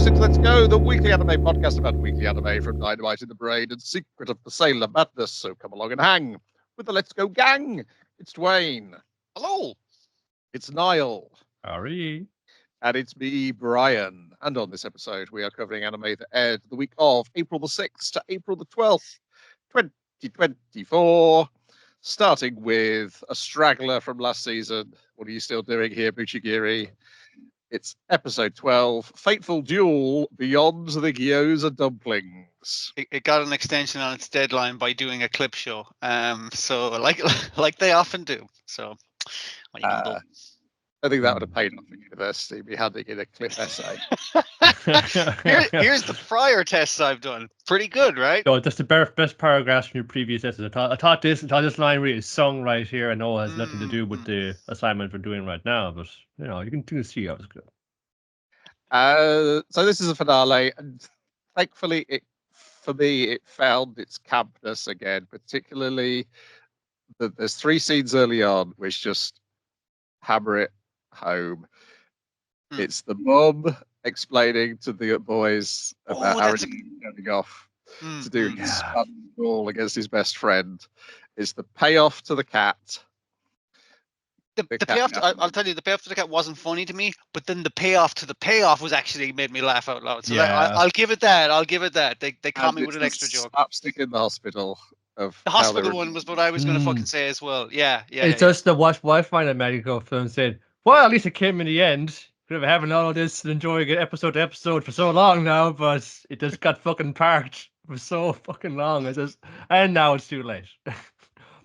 listening to Let's Go, the weekly anime podcast about weekly anime from Dynamite in the Brain and Secret of the Sailor Madness. So come along and hang with the Let's Go gang. It's Dwayne. Hello. It's Niall. Ari. And it's me, Brian. And on this episode, we are covering anime that aired the week of April the 6th to April the 12th, 2024. Starting with a straggler from last season. What are you still doing here, Buchigiri? It's episode 12, Fateful Duel Beyond the Gyoza Dumplings. It got an extension on its deadline by doing a clip show. So like they often do. So what you gonna do? I think that would have paid off at university. We had to get a clip essay. Here's the prior tests I've done. Pretty good, right? So that's the best paragraphs from your previous essays. I thought this line really is sung right here. I know it has nothing to do with the assignment we're doing right now, but you can see how it's good. So this is a finale, and thankfully, for me, it found its campness again. Particularly, there's 3 scenes early on which just hammer it home. It's the mum explaining to the boys about Aaron going off to do his ball against his best friend. It's the payoff to the cat. The payoff, I'll tell you, the payoff to the cat wasn't funny to me, but then the payoff to the payoff was actually made me laugh out loud. So I'll give it that. They caught me with an extra joke. Slapstick in the hospital. The hospital one was what I was going to fucking say as well. Yeah. It's just the what find a medical film said, well, at least it came in the end. We've been having all of this and enjoying it episode to episode for so long now, but it just got fucking parked for so fucking long. And now it's too late.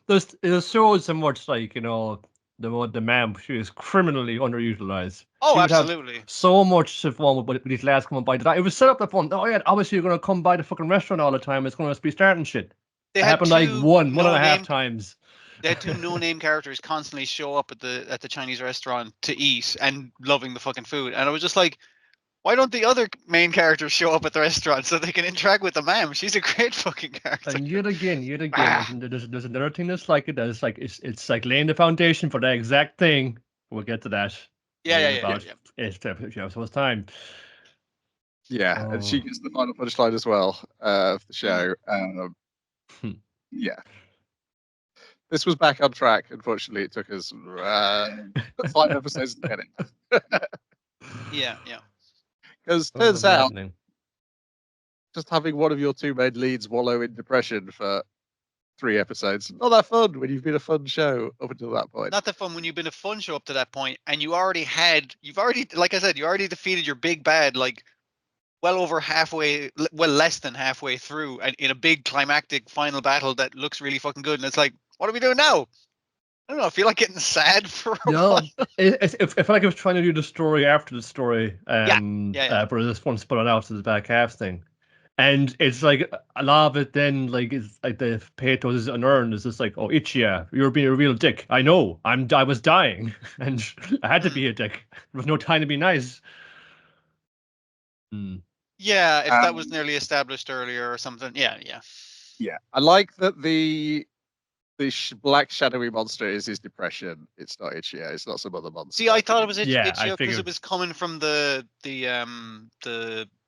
It shows so much the ma'am, she is criminally underutilized. Oh, absolutely. So much fun with these lads coming by. It was set up the fun. Oh yeah, obviously you're gonna come by the fucking restaurant all the time. It's gonna be starting shit. It happened like one and a half times. They had 2 no-name characters constantly show up at the Chinese restaurant to eat and loving the fucking food, and I was just like, why don't the other main characters show up at the restaurant so they can interact with the ma'am? She's a great fucking character. And yet again, there's another thing that's like it. It's like laying the foundation for that exact thing. We'll get to that. Yeah. So it's time. Yeah, and she gets the final punchline as well of the show. Yeah. This was back on track. Unfortunately, it took us 5 episodes to get it. Yeah. Because turns out, just having one of your 2 main leads wallow in depression for 3 episodes, not that fun when you've been a fun show up until that point. Not that fun when you've been a fun show up to that point, and you've already, like I said, you already defeated your big bad, like, less than halfway through, and in a big climactic final battle that looks really fucking good, and it's like, what are we doing now? I don't know. I feel like getting sad for a while. I feel like I was trying to do the story after the story. But this one spun it out to the back half thing, and it's like a lot of it. Then it's like the pathos is unearned. It's just like, oh, Ichiya, you're being a real dick. I know. I was dying, and I had to be a dick. There was no time to be nice. Yeah, if that was nearly established earlier or something. Yeah. I like that the black shadowy monster is his depression. It's not Ichiya. It's not some other monster. See, I thought it was Ichiya because it was coming from the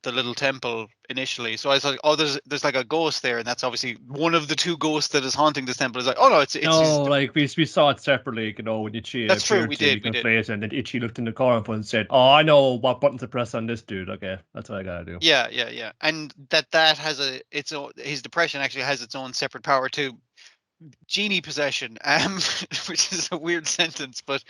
little temple initially. So I was like, oh, there's like a ghost there, and that's obviously one of the 2 ghosts that is haunting this temple. It's like, oh no, it's we saw it separately, when Ichiya. That's true. We did. And then Ichiya looked in the corner and said, "Oh, I know what button to press on this dude. Okay, that's what I gotta do." Yeah. And that has his depression actually has its own separate power too. Genie possession, which is a weird sentence, but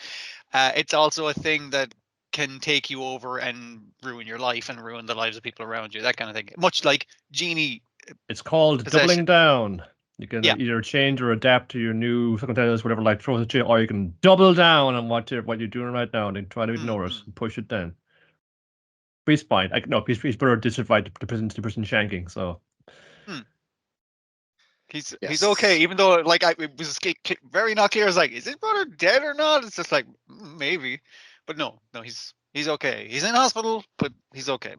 it's also a thing that can take you over and ruin your life and ruin the lives of people around you, that kind of thing. Much like genie. It's called possession. Doubling down. You can either change or adapt to your new circumstances, whatever life throws at you, or you can double down on what you're doing right now and try to ignore it and push it down. But he's fine. He's better to survive the prison shanking. So. He's okay, even though it was very not clear. I was like, is his brother dead or not? It's just like maybe, but no, he's okay. He's in hospital, but he's okay.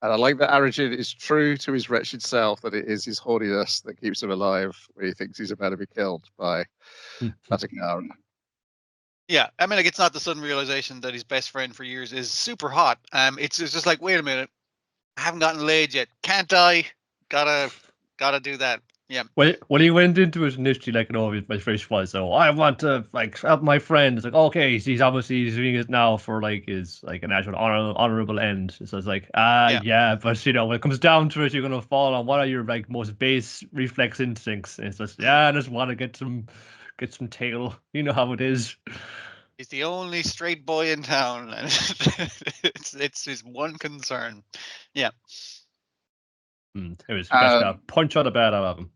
And I like that Arjun is true to his wretched self, that it is his horniness that keeps him alive when he thinks he's about to be killed by YATAGARA. Yeah, I mean, like, it's not the sudden realization that his best friend for years is super hot. It's just like, wait a minute, I haven't gotten laid yet. Can't I? Gotta do that. Yeah. When he went into it initially, like, my first was, so I want to, like, help my friend. It's like, okay, he's obviously doing it now for, like, his, like, an actual honorable end. So it's like, yeah, but, when it comes down to it, you're going to fall on what are your, like, most base reflex instincts. And it's just, I just want to get some tail. You know how it is. He's the only straight boy in town, and it's his one concern. Yeah. It was just a punch on the bad out of him.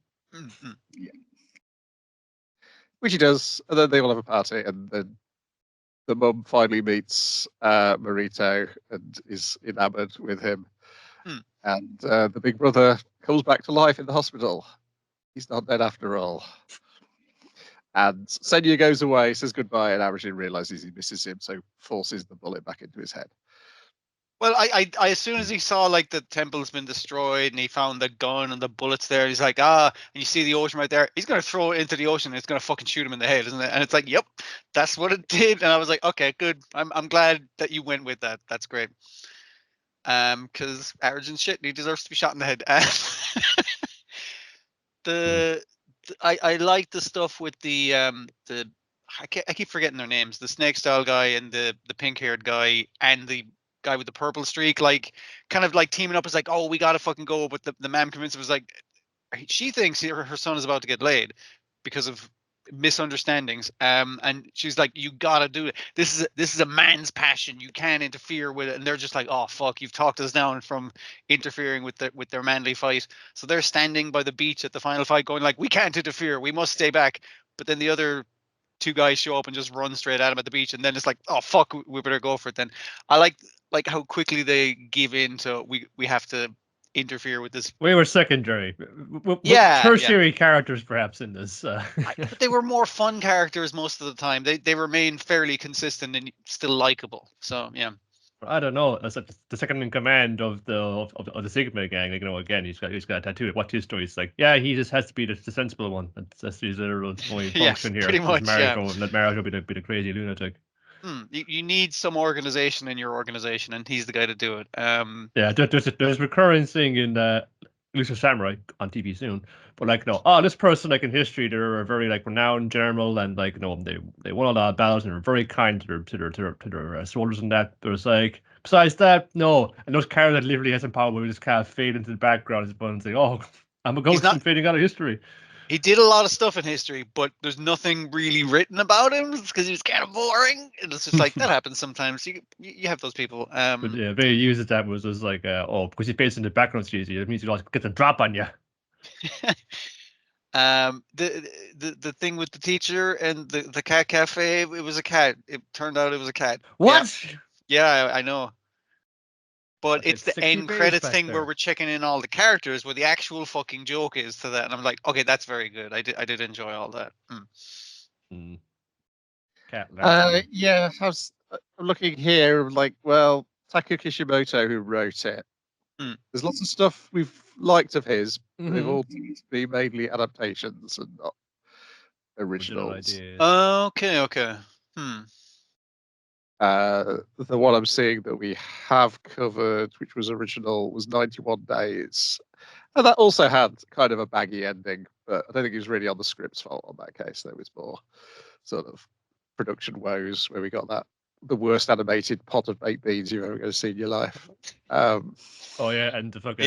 Yeah. Which he does, and then they all have a party, and then the mum finally meets Marito and is enamored with him. And the big brother comes back to life in the hospital. He's not dead after all. And Senya goes away, says goodbye, and Arjun realizes he misses him, so forces the bullet back into his head. Well, I as soon as he saw, like, the temple's been destroyed and he found the gun and the bullets there, he's like, and you see the ocean right there, he's gonna throw it into the ocean and it's gonna fucking shoot him in the head, isn't it? And it's like, yep, that's what it did. And I was like, okay, good. I'm glad that you went with that. That's great. Because Arjun's shit, he deserves to be shot in the head. I like the stuff with the I keep forgetting their names. The snake style guy and the pink haired guy and the guy with the purple streak, like, kind of like teaming up. Is like, oh, we gotta fucking go. But the man convinced was like, she thinks her son is about to get laid because of misunderstandings. And she's like, you gotta do it. This is a man's passion. You can't interfere with it. And they're just like, oh fuck, you've talked us down from interfering with their manly fight. So they're standing by the beach at the final fight, going like, we can't interfere. We must stay back. But then the other two guys show up and just run straight at him at the beach, and then it's like, oh fuck, we better go for it. Then I like how quickly they give in to we have to interfere with this. We were secondary. Yeah, tertiary characters perhaps in this. But they were more fun characters most of the time. They remain fairly consistent and still likable. So yeah. I don't know. That's like the second in command of the Sigma gang. Like, again, he's got a tattoo. Watch his story. It's like, yeah, he just has to be the sensible one. That's his only function here. Pretty much. Let Mariko be the crazy lunatic. You need some organization in your organization, and he's the guy to do it. Yeah, there's a recurring thing in Lucifer Samurai on TV soon. But like, this person, like, in history, they're a very, like, renowned general, and like, they won a lot of battles and they're very kind to their soldiers and that. There's like, besides that, no. And those characters that literally has some power, we just kind of fade into the background as opposed to say, oh, I'm a ghost and fading out of history. He did a lot of stuff in history, but there's nothing really written about him because he was kind of boring. And it's just like, that happens sometimes. You have those people. But yeah, they used that was just like, because he's based in the background series, it means you always get the drop on you. The thing with the teacher and the cat cafe, it was a cat. It turned out it was a cat. What? Yeah, I know. But it's the end credits thing where we're checking in all the characters, where the actual fucking joke is to that, and I'm like, okay, that's very good. I did enjoy all that. Yeah, I was looking here, like, well, Taku Kishimoto, who wrote it. There's lots of stuff we've liked of his. But they've all tended to be mainly adaptations and not originals. Okay. The one I'm seeing that we have covered, which was original, was 91 Days. And that also had kind of a baggy ending, but I don't think it was really on the script's fault on that case. There was more sort of production woes where we got the worst animated pot of baked beans you've ever going to see in your life. Oh yeah, and the fucking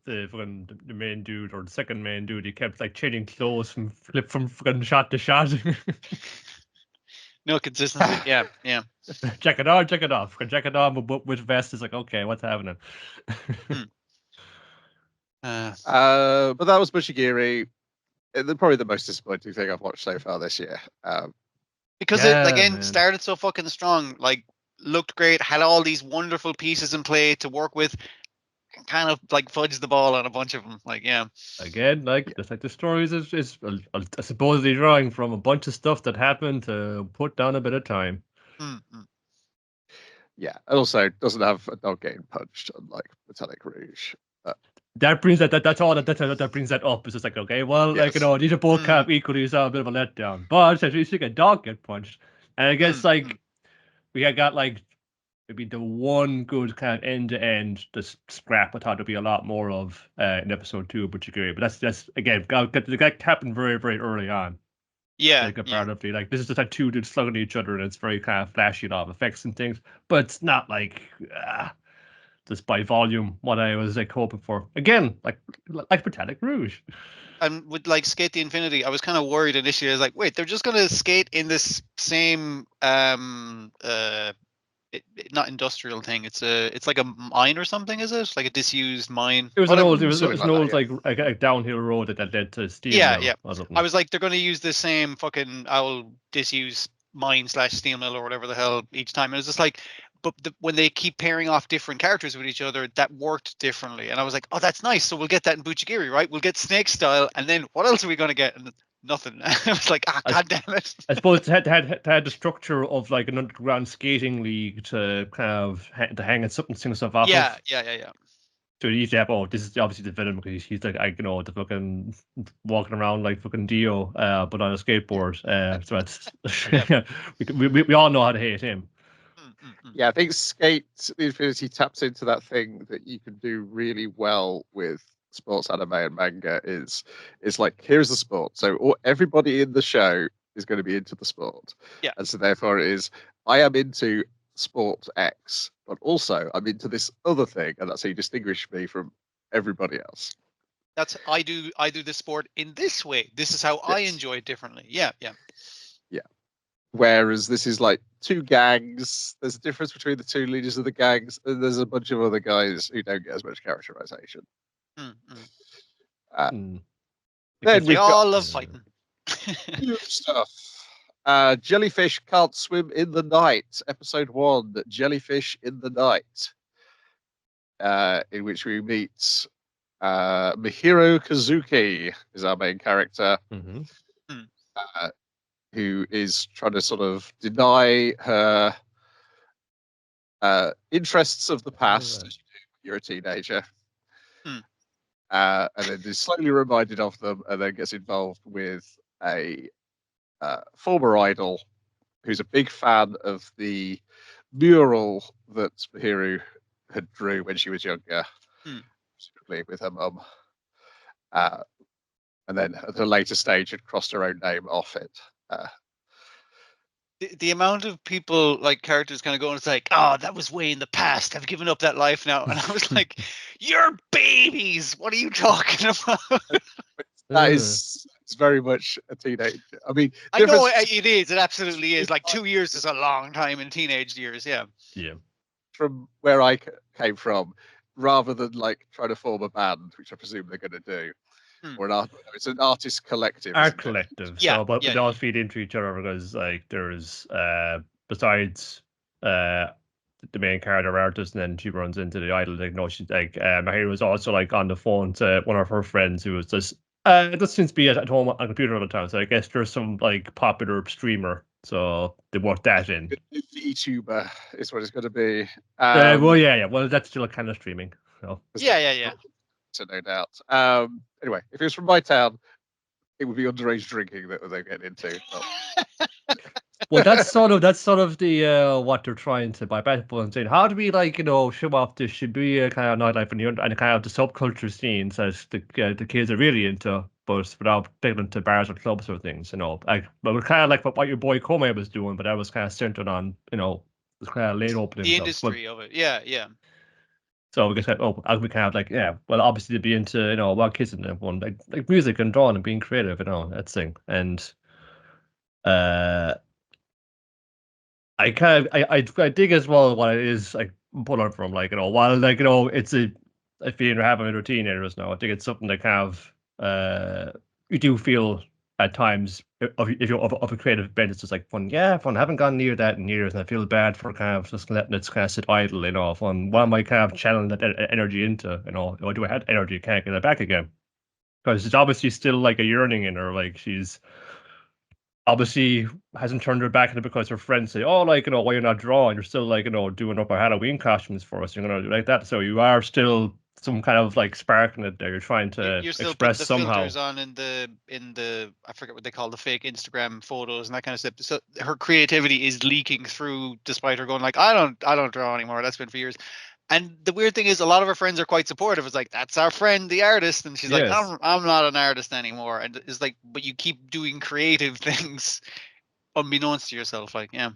the main dude, or the second main dude, he kept like changing clothes from fucking shot to shot. No consistency. Yeah. Check it on, check it off. Check it on with vest. Is like, okay, what's happening? But that was Buchigiri. Probably the most disappointing thing I've watched so far this year. Because it again started so fucking strong, like looked great, had all these wonderful pieces in play to work with, kind of like fudged the ball on a bunch of them. Like, yeah. Again, just like the stories is supposedly drawing from a bunch of stuff that happened to put down a bit of time. Yeah, and also doesn't have a dog getting punched, unlike Botanic Rouge. That brings that's all that brings that up. It's just like, okay, well, yes. Like, these are both kind of equally a bit of a letdown. But at least you get a dog get punched. And I guess like we had got like maybe the one good kind of end to end the scrap I thought there'd be a lot more of in episode 2 of Buchigiri. But that's again that happened very, very early on. Yeah. Like comparatively. Like this is just like two dudes slugging each other and it's very kind of flashy and all of effects and things. But it's not like just by volume what I was like hoping for. Again, like Metallic Rouge. And with like Skate the Infinity, I was kind of worried initially. I was like, wait, they're just gonna skate in this same not industrial thing. It's like a mine or something, is it? Like a disused mine. It was an old like like downhill road that led to steel. Yeah, mill yeah. or something. I was like, they're going to use the same fucking old disused mine / steel mill or whatever the hell each time. And it was just like, but when they keep pairing off different characters with each other, that worked differently. And I was like, oh, that's nice. So we'll get that in Buchigiri, right? We'll get Snake style, and then what else are we going to get? And nothing. I was like, god damn it. I suppose it had the structure of like an underground skating league to kind of to hang and something stuff off Yeah. of. So you used to have, this is obviously the villain because he's like, the fucking walking around like fucking Dio, but on a skateboard. So it's we all know how to hate him. Yeah, I think Skate the Infinity taps into that thing that you can do really well with sports anime and manga is like, here's the sport. So everybody in the show is going to be into the sport. Yeah. And so therefore it is, I am into sport X, but also I'm into this other thing. And that's how you distinguish me from everybody else. That's I do the sport in this way. This is how I enjoy it differently. Yeah. Whereas this is like two gangs. There's a difference between the two leaders of the gangs, and there's a bunch of other guys who don't get as much characterization. Then we all love fighting. New stuff. Jellyfish can't swim in the night. Episode 1, Jellyfish in the Night, in which we meet Mihiro Kazuki is our main character. Who is trying to sort of deny her interests of the past. As you do, you're a teenager. And then is slowly reminded of them, and then gets involved with a former idol who's a big fan of the mural that Mihiru had drew when she was younger, specifically with her mum. And then at a later stage had crossed her own name off it. The amount of people, like characters kind of going, it's like, oh, that was way in the past. I've given up that life now. And I was like, you're babies. What are you talking about? That is very much a teenage. I mean, I know it is. It absolutely is. Like 2 years is a long time in teenage years. Yeah. From where I came from, rather than like trying to form a band, which I presume they're going to do. Or it's an artist collective. Art collective. Yeah. So, but they all feed into each other because, like, there's besides the main character artist, and then she runs into the idol. Like, no, she's like Mahir was also like on the phone to one of her friends who was just just seems to be at home on a computer all the time. So I guess there's some like popular streamer. So they worked that in. VTuber is what it's going to be. Well, that's still kind of streaming. So. Yeah. So no doubt. Anyway, if it was from my town, it would be underage drinking that they get into. Well, that's sort of the what they're trying to bypass people and saying, how do we show off this Shibuya kind of nightlife and kind of the subculture scenes that the kids are really into, but without taking them to bars or clubs or things, Like, well, it's kind of like what your boy Kome was doing, but that was kind of centered on this kind of late opening the stuff. industry of it. Yeah. So we kind of like, well, obviously they'd be into, wild kids and everyone, like music and drawing and being creative, that thing. And I dig as well what it is like put on from, like, while it's a feeling we're having with teenagers now. I think it's something that kind of you do feel at times if you're of a creative bent. It's just like fun. I haven't gone near that in years, and I feel bad for kind of just letting it kind of sit idle, fun. What am I kind of channeling that energy into? Or do I have energy? Can't get it back again? Because it's obviously still like a yearning in her. Like, she's obviously hasn't turned her back on it because her friends say, oh, why you're not drawing? You're still doing up our Halloween costumes for us. You're gonna do like that. So you are still some kind of like spark in it there. You're trying to You're still putting express the somehow. filters on in the I forget what they call the fake Instagram photos and that kind of stuff. So her creativity is leaking through, despite her going like, I don't draw anymore. That's been for years. And the weird thing is, a lot of her friends are quite supportive. It's like, that's our friend, the artist, and she's like, Yes. I'm not an artist anymore. And it's like, but you keep doing creative things unbeknownst to yourself. Like, yeah.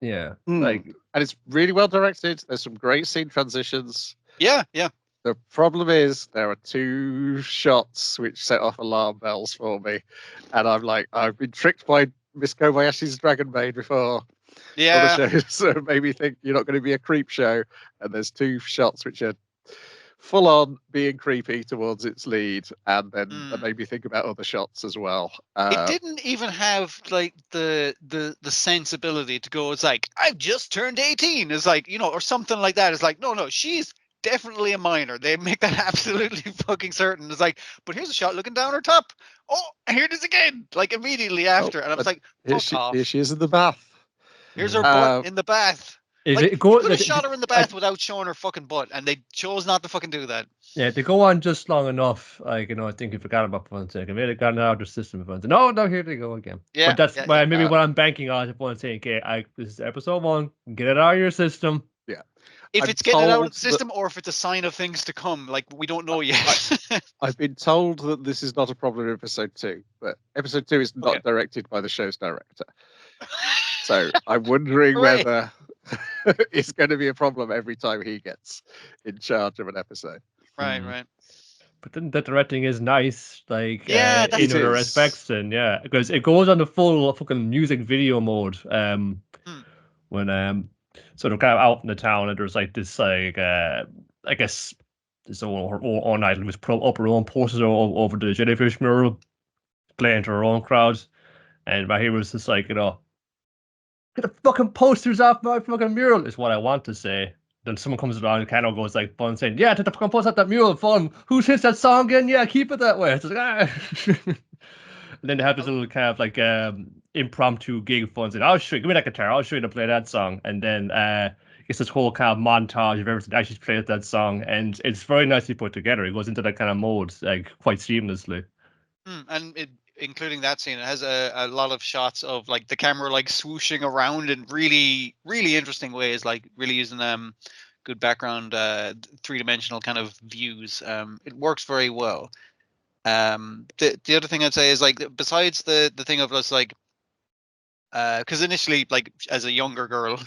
Yeah. And it's really well directed. There's some great scene transitions. Yeah, yeah. The problem is there are 2 shots which set off alarm bells for me, and I'm like, I've been tricked by Miss Kobayashi's Dragon Maid before. Yeah. Other shows so made me think you're not going to be a creep show, and there's 2 shots which are full on being creepy towards its lead, and then that made me think about other shots as well. It didn't even have like the sensibility to go, it's like, I've just turned 18. It's like, or something like that. It's like, no, she's definitely a minor. They make that absolutely fucking certain. It's like, but here's a shot looking down her top. Oh, here it is again. Like immediately after. And I was like, fuck off. Here she is in the bath. Here's her butt in the bath. Like, you could have shot her in the bath without showing her fucking butt, and they chose not to fucking do that. Yeah, they go on just long enough. Like, I think you forgot about for one second. Maybe they got out of the system for one second. No, here they go again. Yeah, but that's maybe what I'm banking on. If one saying, okay, this is episode 1. Get it out of your system. Yeah. If it's getting it out of the system, or if it's a sign of things to come, like we don't know yet. I've been told that this is not a problem in episode 2, but episode 2 is not directed by the show's director. So I'm wondering whether it's going to be a problem every time he gets in charge of an episode. Right. But then the directing is nice, like in it other is. respects, and because it goes on the full fucking music video mode. When so they're kind of out in the town, and there's like this like I guess this old idol was put up her own posters over the Jellyfish mural, playing to her own crowds, and my hero was just like, get the fucking posters off my fucking mural is what I want to say. Then someone comes around and kind of goes like fun, saying, "Yeah, take the fucking post off that mural, fun. Who hits that song again? Yeah, keep it that way." It's like, and then they have this little kind of like impromptu gig fun, saying, "I'll show you, give me that guitar, I'll show you to play that song." And then it's this whole kind of montage of everything actually plays that song, and it's very nicely put together. It goes into that kind of mode like quite seamlessly. And including that scene, it has a lot of shots of like the camera like swooshing around in really, really interesting ways, like really using good background 3-dimensional kind of views. It works very well. The other thing I'd say is like, besides the thing of us like, because initially, like as a younger girl,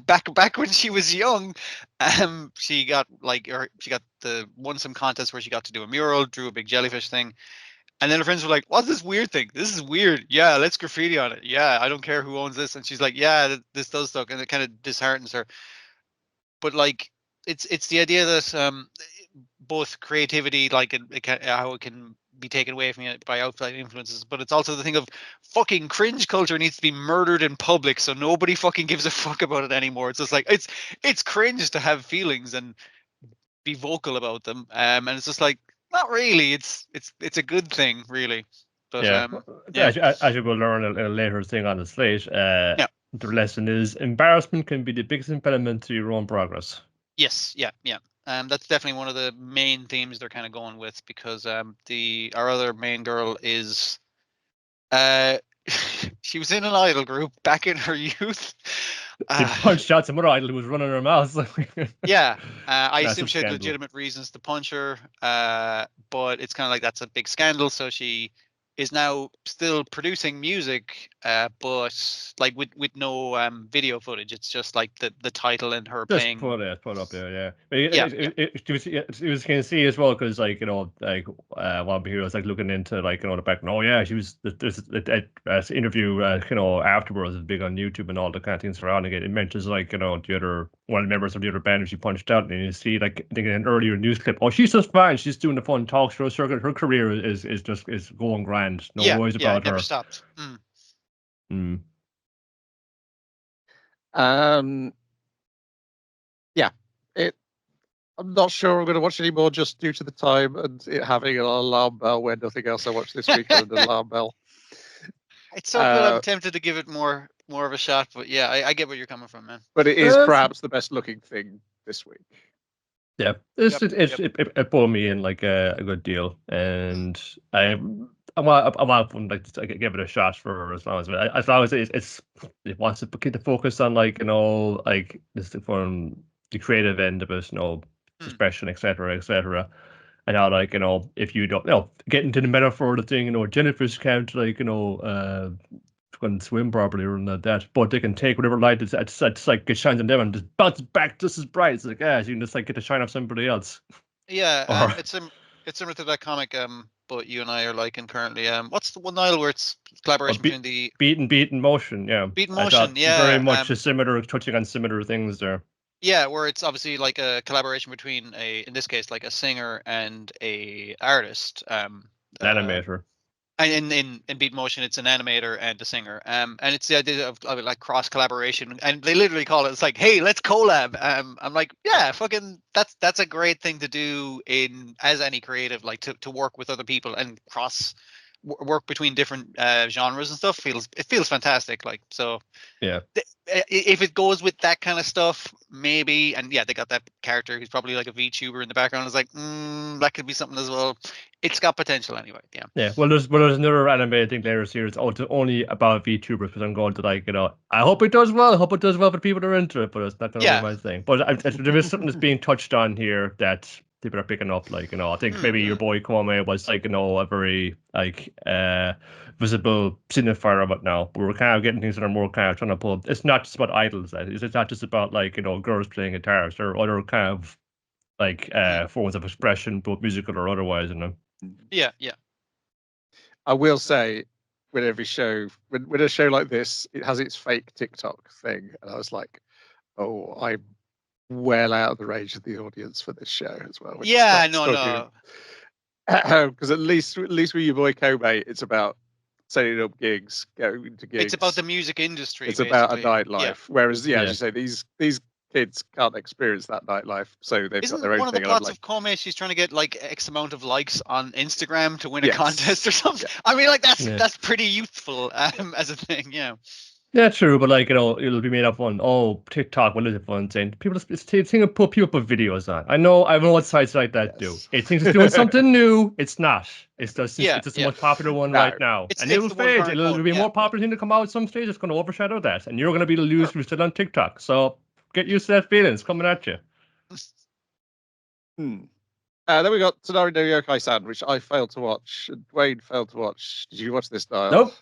back when she was young, she got won some contest where she got to do a mural, drew a big jellyfish thing. And then her friends were like, what's this weird thing? This is weird. Yeah, let's graffiti on it. Yeah, I don't care who owns this. And she's like, yeah, this does suck. And it kind of disheartens her. But like, it's the idea that both creativity, like how it can be taken away from you by outside influences, but it's also the thing of fucking cringe culture needs to be murdered in public, so nobody fucking gives a fuck about it anymore. It's just like, it's cringe to have feelings and be vocal about them. And it's just like, not really. It's a good thing, really. But as you will learn a later thing on the slate, the lesson is embarrassment can be the biggest impediment to your own progress. Yes, yeah. That's definitely one of the main themes they're kind of going with, because our other main girl is she was in an idol group back in her youth. She punched out some other idol who was running her mouth. I assume she had legitimate reasons to punch her, but it's kind of like that's a big scandal. So she is now still producing music, but like with no video footage. It's just like the title and her just playing. Put up there, It was kind of see as well, because like one of the heroes like looking into like the back. Oh yeah, she was this interview afterwards is big on YouTube and all the kind of things surrounding it. It mentions like the other one of the members of the other band she punched out, and you see like I think in an earlier news clip, oh, she's just fine, she's doing the fun talk show circuit, her career is going grand, no worries about her. Never stopped. I'm not sure I'm going to watch any more just due to the time and it having an alarm bell where nothing else I watched this week had an alarm bell. It's so good. I'm tempted to give it more of a shot, but yeah, I get where you're coming from, man. But it is perhaps the best looking thing this week. Yeah, it pulled me in like a good deal, and I want like to give it a shot for as long as it wants to keep the focus on like like this from the creative end of it, expression, etc., etc. And how like if you don't get into the metaphor of the thing, jellyfish can't like can swim properly or like that, but they can take whatever light it's like it shines on them and just bounces back just as bright. It's like you can just like get to shine off somebody else. Yeah, Or it's similar to that comic but you and I are liking currently. What's the one Nile where it's collaboration between the beat in motion, yeah. Beat in I Motion, thought very yeah. much a similar, touching on similar things there. Yeah, where it's obviously like a collaboration between in this case, like a singer and a artist. An animator. And in Beat Motion, it's an animator and a singer. And it's the idea of like cross collaboration, and they literally call it. It's like, hey, let's collab. I'm like, yeah, fucking, that's a great thing to do in as any creative, like to work with other people and work between different genres and stuff. It feels fantastic. Like, so yeah. If it goes with that kind of stuff, maybe. And yeah, they got that character who's probably like a VTuber in the background. It's like, that could be something as well. It's got potential anyway. Yeah. Yeah. Well, there's another animated thing later series only about VTubers, because I'm going to like I hope it does well. I hope it does well for people that are into it, but it's not going to be my thing. But there is something that's being touched on here that people are picking up. Like I think maybe your boy Kwame was like a very like visible signifier of it now. But we're kind of getting things that are more kind of trying to pull. It's not just about idols. It's not just about like girls playing guitars. There are other kind of like forms of expression, both musical or otherwise. Yeah. I will say, with every show, with a show like this, it has its fake TikTok thing, and I was like, oh, I'm well out of the range of the audience for this show as well. Yeah, no. Because at least with your boy Kobe, it's about setting up gigs, going to gigs. It's about the music industry. It's basically. about a nightlife. Yeah. Whereas, as you say, these kids can't experience that nightlife, so they've got their own one of thing. the plots of Kome, she's trying to get like X amount of likes on Instagram to win a contest or something? Yeah. I mean, like that's pretty youthful as a thing, yeah. Yeah, true, but like it'll be made up on TikTok. What is it fun saying? People, it's thing put videos on. I know what sites like that do. It thinks it's doing something new. It's not. It's just the most popular one right now, and it'll fade. It'll be more popular thing to come out at some stage. It's going to overshadow that, and you're going to be the loser who's still on TikTok. So get used to that feeling. It's coming at you. Then we got Tsunari no Yokai-san, which I failed to watch. Dwayne failed to watch. Did you watch this, Niall? Nope.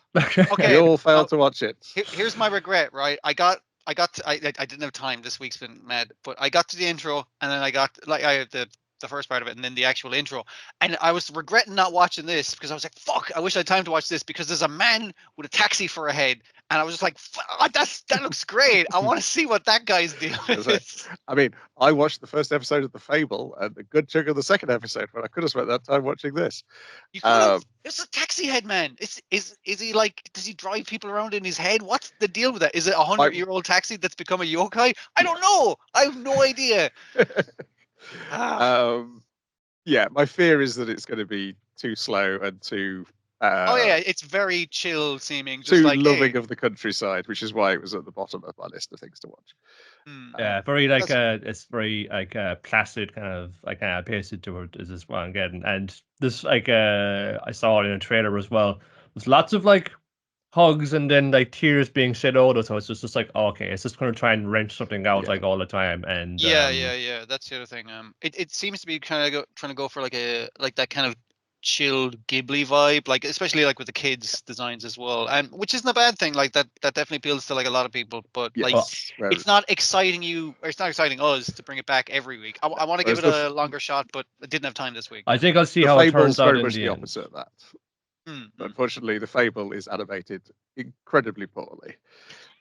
Okay, we all failed to watch it. Here's my regret, right? I didn't have time. This week's been mad, but I got to the intro, and then I got the first part of it, and then the actual intro. And I was regretting not watching this because I was like, fuck, I wish I had time to watch this, because there's a man with a taxi for a head. And I was just like, that looks great. I want to see what that guy's doing. I mean, I watched the first episode of The Fable and a good chunk of the second episode, but I could have spent that time watching this. You could have. It's a taxi head, man. Is he like, does he drive people around in his head? What's the deal with that? Is it a 100-year-old taxi that's become a yokai? I don't know. I have no idea. Yeah, my fear is that it's going to be too slow and too it's very chill seeming, just too like loving of the countryside, which is why it was at the bottom of my list of things to watch. Yeah, very like it's very like placid, kind of like pasted to it is what I'm getting. And this like I saw it in a trailer as well. There's lots of like hugs and then like tears being shed out, so it's just like, okay, it's just going to try and wrench something out like all the time. And yeah, that's the other thing. It seems to be kind of trying to go for like that kind of chilled Ghibli vibe, like especially like with the kids designs as well, and which isn't a bad thing. Like that definitely appeals to like a lot of people, but like it's not exciting it's not exciting us to bring it back every week. I want to give it a longer shot, but I didn't have time this week. I think I'll see how it turns out. Very much the opposite of that. Unfortunately, the Fable is animated incredibly poorly.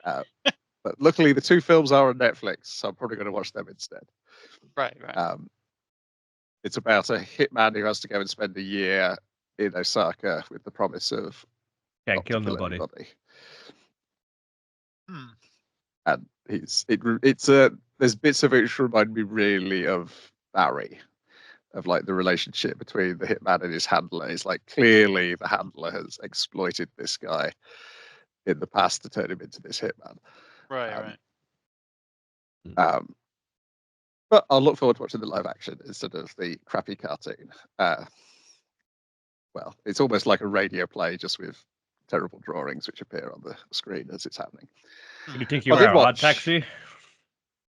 But luckily, the two films are on Netflix, so I'm probably going to watch them instead. Right. It's about a hitman who has to go and spend a year in Osaka with the promise of can't kill nobody. And there's bits of it which remind me really of Barry, of like the relationship between the hitman and his handler. It's like clearly the handler has exploited this guy in the past to turn him into this hitman. Right. But I'll look forward to watching the live action instead of the crappy cartoon. Well, it's almost like a radio play, just with terrible drawings which appear on the screen as it's happening. Who do you think you I did are, watch- OddTaxi?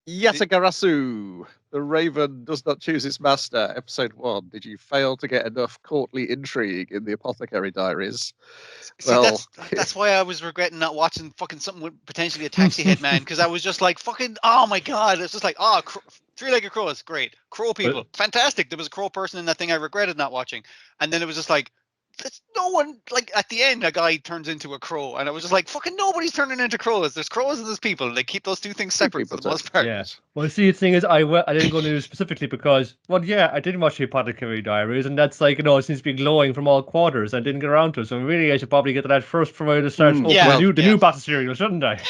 YATAGARASU, the Raven does not choose its master, episode 1. Did you fail to get enough courtly intrigue in the Apothecary Diaries? See, Well, that's why I was regretting not watching fucking something with potentially a taxi head man, because I was just like, fucking, oh my god, it's just like, three-legged crows, great, crow people, fantastic. There was a crow person in that thing I regretted not watching, and then it was just like, there's no one, like at the end a guy turns into a crow, and I was just like, fucking nobody's turning into crows. There's crows and there's people. They keep those two things separate for the most part. Yeah. Well, see, the thing is, I didn't go into it specifically because, well, yeah, I didn't watch the Apothecary Diaries, and that's like, it seems to be glowing from all quarters. I didn't get around to it, so really, I should probably get to that first before I start opening the new battle cereal, shouldn't I?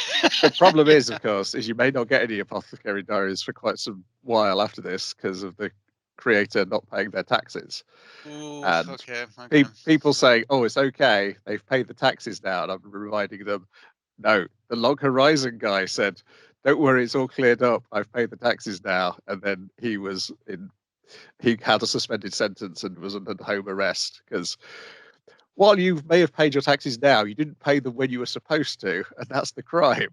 The problem is, of course, is you may not get any Apothecary Diaries for quite some while after this because of the creator not paying their taxes. Ooh, and okay. People saying, "Oh, it's okay, they've paid the taxes now," and I'm reminding them, "No, the Log Horizon guy said, don't worry, it's all cleared up. I've paid the taxes now," and then he had a suspended sentence and was under home arrest because while you may have paid your taxes now, you didn't pay them when you were supposed to, and that's the crime.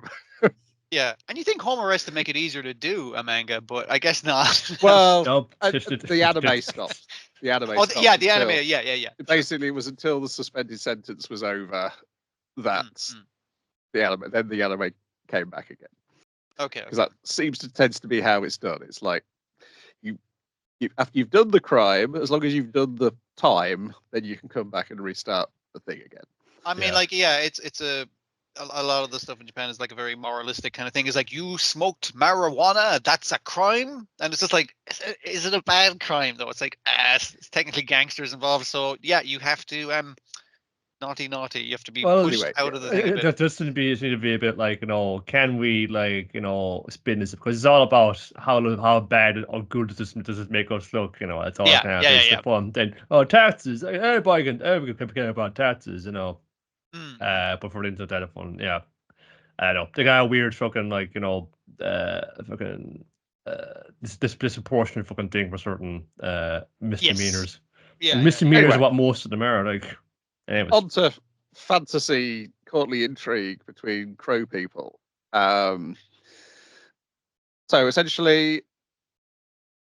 Yeah, and you think home arrest would make it easier to do a manga, but I guess not. Well, Nope. the anime stopped. The anime. Oh, stopped yeah, the until- anime. Yeah. Basically, it was until the suspended sentence was over that the anime came back again. Okay. Because that tends to be how it's done. It's like you after you've done the crime, as long as you've done the time, then you can come back and restart the thing again. I mean, it's a lot of the stuff in Japan is like a very moralistic kind of thing. It's like, you smoked marijuana, that's a crime, and it's just like, is it a bad crime though? It's like, it's technically gangsters involved, so yeah, you have to naughty. You have to be pushed out of the thing a bit. That does need to be a bit like, can we spin this, because it's all about how bad or good does it make us look, that's all. The fun. Then taxes, everybody can care about taxes, but for the internet fun, yeah. I don't know. They got a weird fucking this disproportionate fucking thing for certain misdemeanors. Yes. And misdemeanors are what most of them are, like. Anyways. On to fantasy courtly intrigue between crow people. So essentially,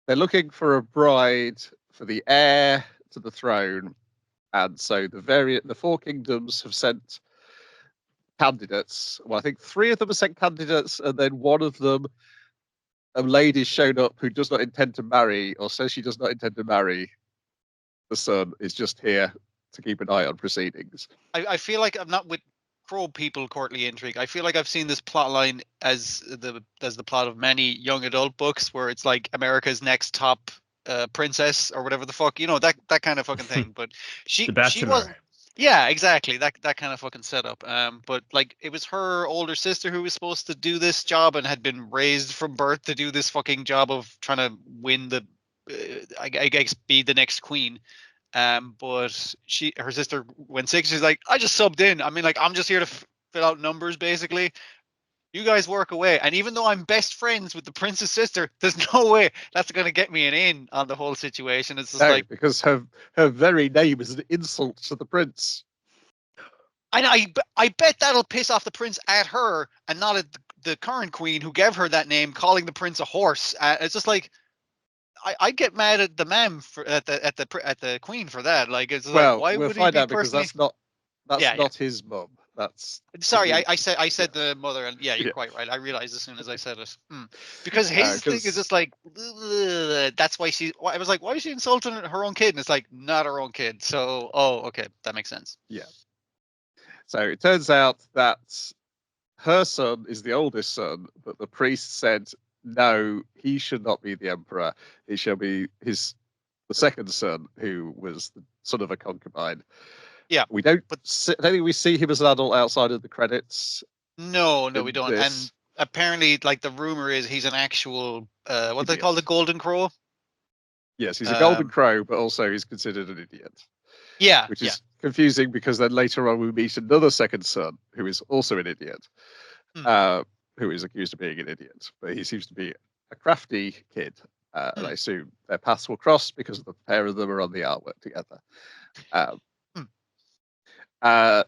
they're looking for a bride for the heir to the throne, and so the four kingdoms have sent candidates. Well, I think 3 of them have sent candidates, and then one of them, a lady, showed up who does not intend to marry, or says she does not intend to marry the son, is just here to keep an eye on proceedings. I feel like I'm not with crow people courtly intrigue. I feel like I've seen this plot line as the plot of many young adult books where it's like America's next top princess or whatever the fuck, that kind of fucking thing. But she wasn't. Yeah, exactly. That kind of fucking setup. But like, it was her older sister who was supposed to do this job and had been raised from birth to do this fucking job of trying to win the, I guess, be the next queen. But her sister went sick. She's like, I just subbed in. I mean, like, I'm just here to fill out numbers, basically. You guys work away. And even though I'm best friends with the prince's sister, there's no way that's going to get me an in on the whole situation. It's just because her very name is an insult to the prince. I bet that'll piss off the prince at her and not at the current queen who gave her that name, calling the prince a horse. It's just like, I get mad at the ma'am at the queen for that. Like, it's like, why would he be because that's not his mum. That's sorry. I said the mother, and you're quite right. I realized as soon as I said it because his thing is just like, that's why I was like, why is she insulting her own kid? And it's like, not her own kid. So okay, that makes sense. Yeah. So it turns out that her son is the oldest son, but the priest said, no, he should not be the emperor. It shall be the second son, who was the son of a concubine. Yeah, I don't think we see him as an adult outside of the credits. No, we don't. And apparently, like, the rumor is he's an actual what they call the golden crow. Yes, he's a golden crow, but also he's considered an idiot. Yeah, which is confusing because then later on we meet another second son who is also an idiot. Who is accused of being an idiot, but he seems to be a crafty kid. And I assume their paths will cross because the pair of them are on the artwork together.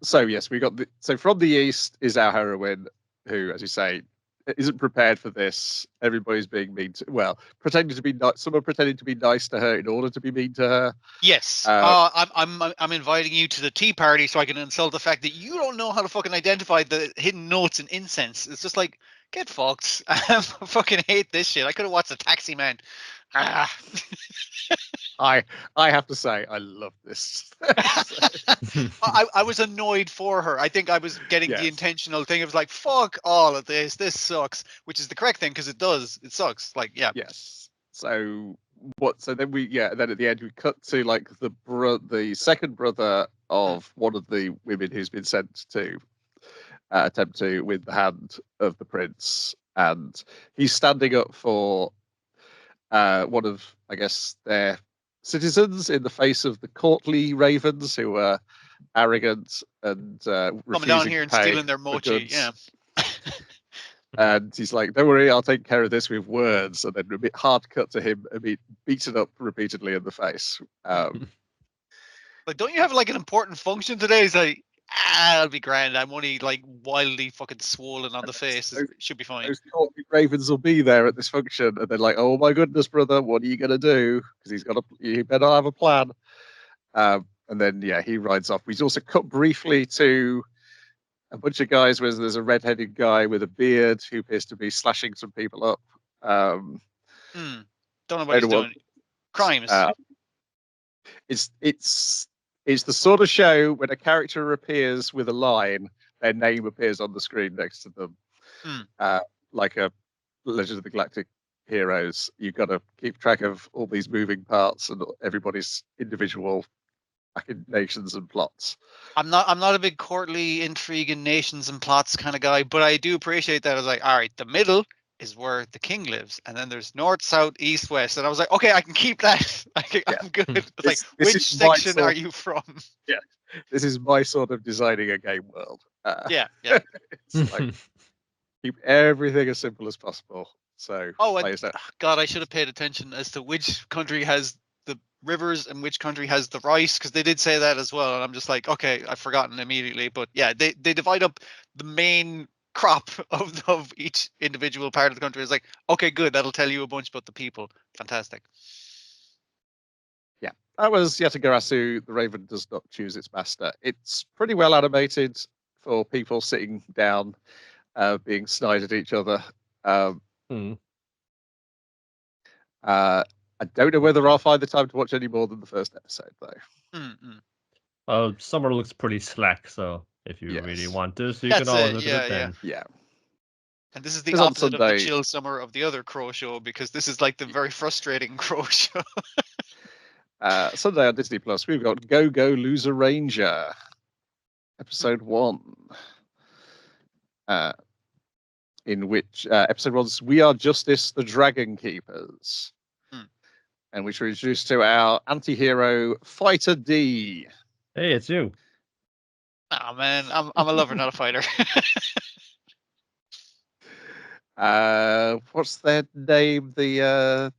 So yes, we got so from the east is our heroine, who, as you say, isn't prepared for this. Everybody's being mean to, well, pretending to be someone pretending to be nice to her in order to be mean to her. Yes. I'm inviting you to the tea party so I can insult the fact that you don't know how to fucking identify the hidden notes in incense. It's just like, get fucked. I fucking hate this shit. I could have watched The Taxi Man. I have to say I love this. I was annoyed for her. I think I was getting the intentional thing. It was like, fuck all of this. This sucks, which is the correct thing because it does. It sucks. Like, yeah. Yes. So what? So then then at the end we cut to like the second brother of one of the women who's been sent to attempt to win the hand of the prince, and he's standing up for one of, I guess, their citizens in the face of the courtly ravens who were arrogant and coming down here and stealing their mochi. Yeah. And he's like, "Don't worry, I'll take care of this with words." And then a bit hard cut to him beaten up repeatedly in the face. Like, don't you have like an important function today? He's like, that'll be grand. I'm only like wildly fucking swollen on the face. It should be fine. Those courtly ravens will be there at this function, and they're like, "Oh my goodness, brother, what are you gonna do?" Because he better have a plan. And then he rides off. He's also cut briefly to a bunch of guys where there's a red-headed guy with a beard who appears to be slashing some people up. Don't know what he's doing. Crimes. It's the sort of show when a character appears with a line, their name appears on the screen next to them. Like a Legend of the Galactic Heroes. You've got to keep track of all these moving parts and everybody's individual nations and plots. I'm not a big courtly intrigue in nations and plots kind of guy, but I do appreciate that. I was like, all right, the middle is where the king lives, and then there's north, south, east, west, and I was like, okay, I can keep that. I'm good. It's like, which section are you from? Yeah, this is my sort of designing a game world. Yeah. It's like, keep everything as simple as possible. So, God, I should have paid attention as to which country has the rivers and which country has the rice, because they did say that as well, and I'm just like, okay, I've forgotten immediately. But yeah, they divide up the main crop of each individual part of the country. It's like, okay, good, that'll tell you a bunch about the people. Fantastic. Yeah, that was Yatagarasu. The Raven Does Not Choose Its Master. It's pretty well animated for people sitting down, being snide at each other. I don't know whether I'll find the time to watch any more than the first episode, though. Well, summer looks pretty slack, so if you really want to, so you can always look at it then. Yeah. And this is the opposite of the chill summer of the other Crow show, because this is like the very frustrating Crow show. Sunday on Disney Plus, we've got Go Go Loser Ranger, episode 1. In which episode 1's We Are Justice, the Dragon Keepers. And which we're introduced to our anti-hero, Fighter D. Hey, it's you. Oh man, I'm a lover, not a fighter. What's their name? The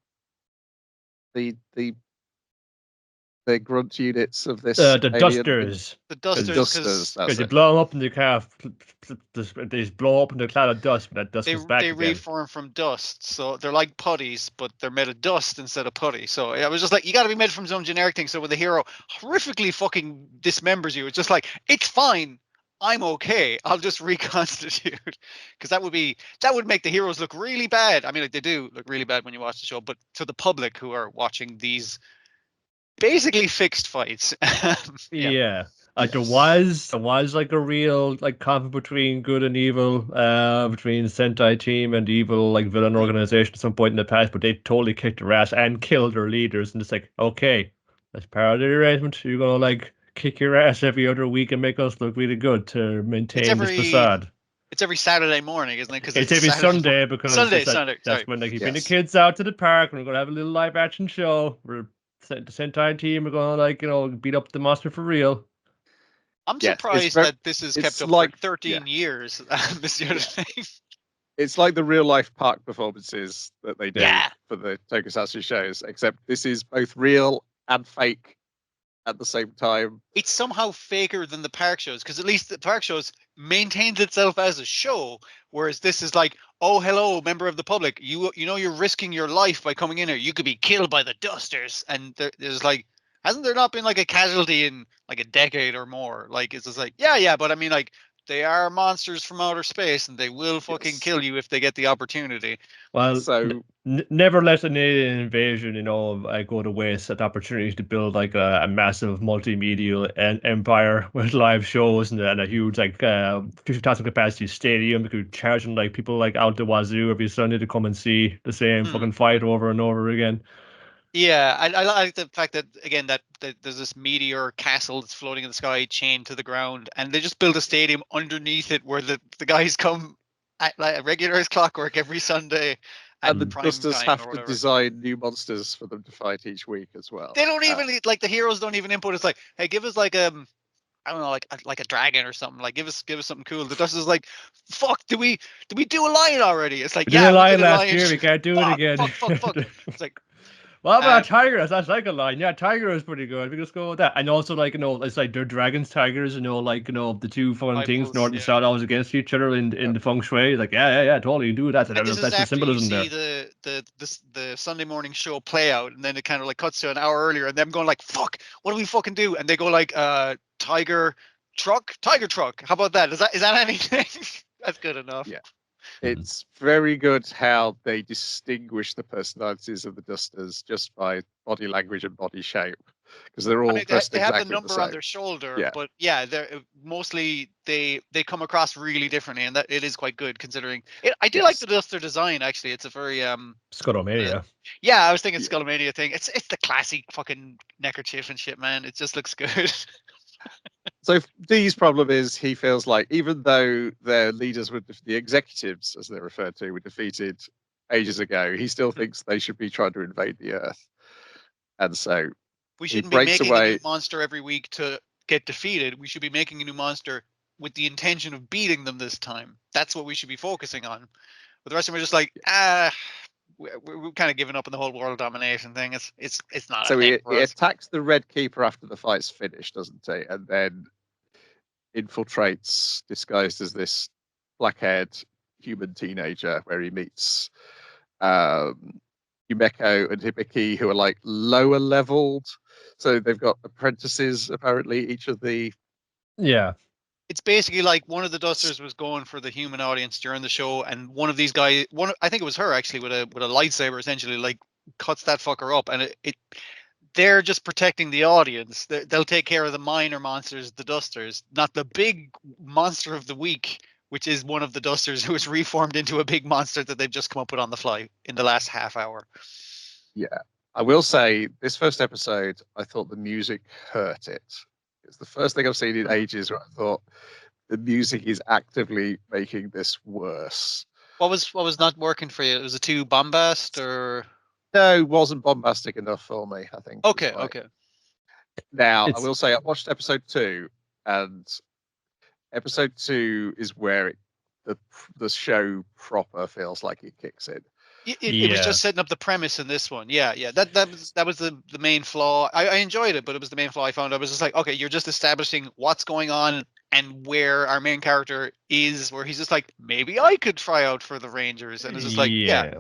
grunt units of this. The dusters. The dusters. Because you blow them up in the car, they blow up in the cloud of dust, but that dust comes back again. They reform from dust, so they're like putties, but they're made of dust instead of putty. So I was just like, you got to be made from some generic thing. So when the hero horrifically fucking dismembers you, it's just like, it's fine. I'm okay. I'll just reconstitute, because that would make the heroes look really bad. I mean, like, they do look really bad when you watch the show, but to the public who are watching these basically fixed fights. Yeah. There was like a real like conflict between good and evil, between Sentai team and the evil like villain organization at some point in the past, but they totally kicked their ass and killed their leaders, and it's like, okay, that's part of the arrangement. You're gonna like kick your ass every other week and make us look really good to maintain this facade. It's every Saturday morning, isn't it? Because it's every Sunday, because Sunday. That's when they're keeping the kids out to the park, and we're gonna have a little live action show. The Sentai team are gonna beat up the monster for real. I'm surprised that this is kept up for 13 years. This is the other thing. It's like the real life park performances that they do Yeah. for the tokusatsu shows, except this is both real and fake at the same time. It's somehow faker than the park shows, because at least the park shows maintains itself as a show, whereas this is like, oh, hello, member of the public, you know you're risking your life by coming in here. You could be killed by the dusters, and there's like, hasn't there not been like a casualty in like a decade or more? Like it's just like, yeah, but I mean, like, they are monsters from outer space, and they will fucking Yes. kill you if they get the opportunity. Well, So never let an alien invasion, go to waste. That opportunity to build like a massive multimedia empire with live shows and a huge 50,000 capacity stadium. You could charge them like people like out the wazoo every Sunday to come and see the same fucking fight over and over again. Yeah, I like the fact that again that there's this meteor castle that's floating in the sky, chained to the ground, and they just build a stadium underneath it where the guys come at like a regular as clockwork every Sunday at and the prime Dusters time have or to whatever. design new monsters for them to fight each week as well. They don't even like the heroes don't even input. It's like, hey, give us like I don't know, like a dragon or something. Like give us something cool. The Dusters like, fuck, did we do a lion already? It's like, We did yeah, a we lion did a last lion. year. We can't do it Fuck, again. fuck. It's like, What about tigers? That's like a line. Yeah, tiger is pretty good. We just go with that. And also, it's like they're dragons, tigers, the two fun things, rivals, north and yeah. south, always against each other in the feng shui. Like, yeah, totally do that. And this is That's the after you symbolism see there. the Sunday morning show play out, and then it kind of like cuts to an hour earlier, and them going like, "Fuck, what do we fucking do?" And they go like, tiger truck." How about that? Is that anything? That's good enough. Yeah. It's very good how they distinguish the personalities of the Dusters just by body language and body shape, because they're all dressed they have exactly the number the on same. their shoulder, Yeah. but yeah, they're mostly they come across really differently, and that it is quite good considering. I do like the Duster design actually. It's a very Scuttlomania. yeah, I was thinking Skullomania thing. It's the classic fucking neckerchief and shit, man. It just looks good. So Dee's problem is he feels like even though their leaders were the executives, as they're referred to, were defeated ages ago, he still thinks they should be trying to invade the Earth. And so We he shouldn't be breaks making a away. new monster every week to get defeated. We should be making a new monster with the intention of beating them this time. That's what we should be focusing on. But the rest of them are just like, we're kind of giving up on the whole world domination thing. It's not So a thing for he us. attacks the Red Keeper after the fight's finished, doesn't he? And then infiltrates disguised as this black-haired human teenager, where he meets Yumeko and Hibiki, who are like lower leveled. So they've got apprentices, apparently, each of the. Yeah. It's basically like one of the Dusters was going for the human audience during the show, and one of these guys, I think it was her actually, with a lightsaber, essentially like cuts that fucker up, and they're just protecting the audience. They'll take care of the minor monsters, the Dusters, not the big monster of the week, which is one of the Dusters who was reformed into a big monster that they've just come up with on the fly in the last half hour. Yeah, I will say this first episode, I thought the music hurt it. It's the first thing I've seen in ages where I thought the music is actively making this worse. What was not working for you? Was it too bombast or? No, it wasn't bombastic enough for me, I think. Okay. Now, I will say I watched episode 2, and episode 2 is where the show proper feels like it kicks in. It was just setting up the premise in this one. Yeah. That was the main flaw. I enjoyed it, but it was the main flaw I found. I was just like, okay, you're just establishing what's going on and where our main character is, where he's just like, maybe I could try out for the Rangers, and it's just like, yeah.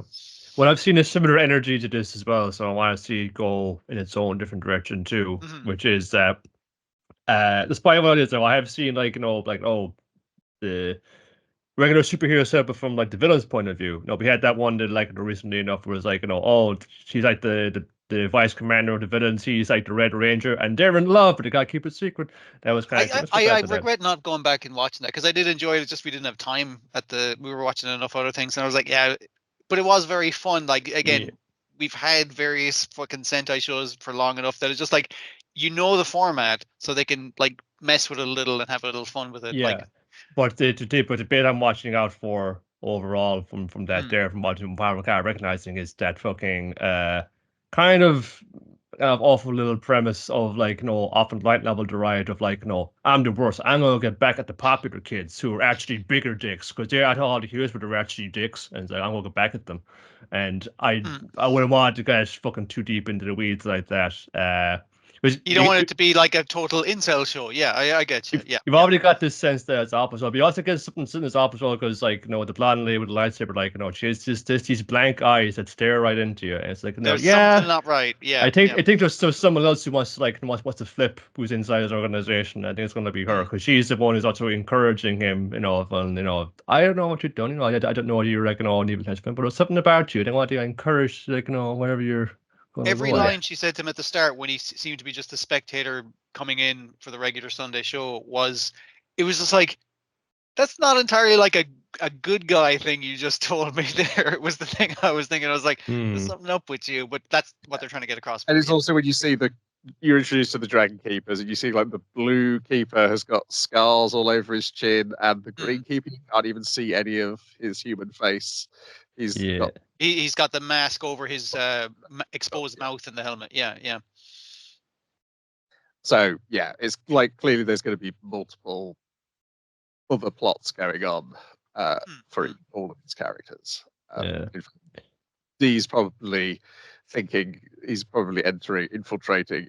Well, I've seen a similar energy to this as well, so I want to see it go in its own different direction too, which is that despite what it is, though, I have seen the regular superhero setup from like the villain's point of view. We had that one that recently enough where it's like, she's like the vice commander of the villains, he's like the Red Ranger, and they're in love, but they gotta keep it secret. That was kind of I regret not going back and watching that, because I did enjoy it. Just we didn't have time we were watching enough other things, and I was like, yeah, but it was very fun. Like again, we've had various fucking Sentai shows for long enough that it's just like, the format, so they can like mess with it a little and have a little fun with it. Yeah. But the bit I'm watching out for overall from that there, from watching Power Car recognizing is that fucking kind of kind of awful little premise of like, often light level derived of like, I'm the worst. I'm gonna get back at the popular kids who are actually bigger dicks because they're at all the heroes, but they're actually dicks, and it's like, I'm gonna get back at them. And I wouldn't want to get fucking too deep into the weeds like that. You don't want it to be like a total incel show. Yeah, I get you. You've already got this sense that it's opposite, but you also get something as opposite because, like, the blonde lady with the lightsaber, like, she has just these blank eyes that stare right into you. And it's like, there's something not right. Yeah, I think there's someone else who wants to wants to flip who's inside his organization. I think it's going to be her because she's the one who's also encouraging him. And I don't know what you've done. I don't know what you're like, an evil henchman, but there's something about you. They want to encourage, like, whatever you're. Every line she said to him at the start when he seemed to be just a spectator coming in for the regular Sunday show it was just like, that's not entirely like a good guy thing you just told me there. It was the thing I was thinking. I was like, there's something up with you, but that's what they're trying to get across. And it's also when you see you're introduced to the Dragon Keepers, and you see like the blue keeper has got scars all over his chin, and the green keeper, you can't even see any of his human face. He's got the mask over his exposed mouth in the helmet. Yeah. So yeah, it's like clearly there's going to be multiple other plots going on for all of his characters. He's probably infiltrating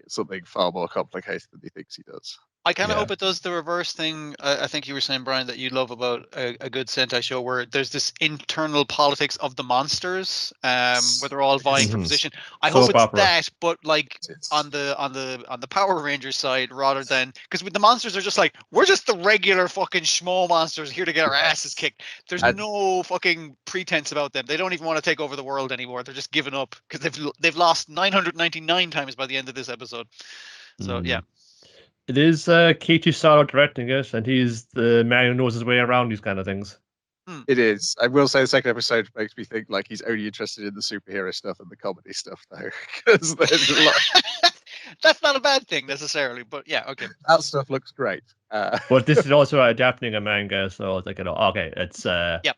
something far more complicated than he thinks he does. I kind of hope it does the reverse thing. I think you were saying, Brian, that you love about a good Sentai show where there's this internal politics of the monsters, where they're all vying for position. I hope it's that, but like on the Power Rangers side, rather than because with the monsters are just like, we're just the regular fucking schmo monsters here to get our asses kicked. There's no fucking pretense about them. They don't even want to take over the world anymore. They're just giving up because they've lost 999 times by the end of this episode. So yeah. It is Keiichi Sato directing it, and he's the man who knows his way around these kind of things. It is. I will say the second episode makes me think like he's only interested in the superhero stuff and the comedy stuff, though, because there's a lot. That's not a bad thing necessarily, but yeah, okay. That stuff looks great. But this is also adapting a manga, so it's like, okay, it's yep.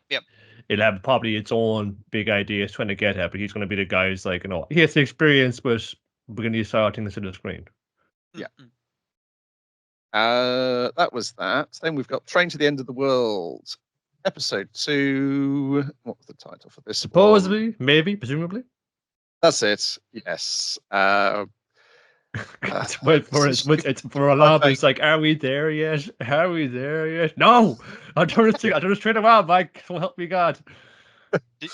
It'll have probably its own big ideas trying to get at, but he's going to be the guy who's like, he has the experience, but we're going to start things to the screen. Yeah. That was that. Then we've got Train to the End of the World, episode 2. What was the title for this? Supposedly, maybe, presumably. That's it. Yes. It's for a lot. It's like, are we there yet? Are we there yet? No, I'm trying to straight around, Mike. So help me God.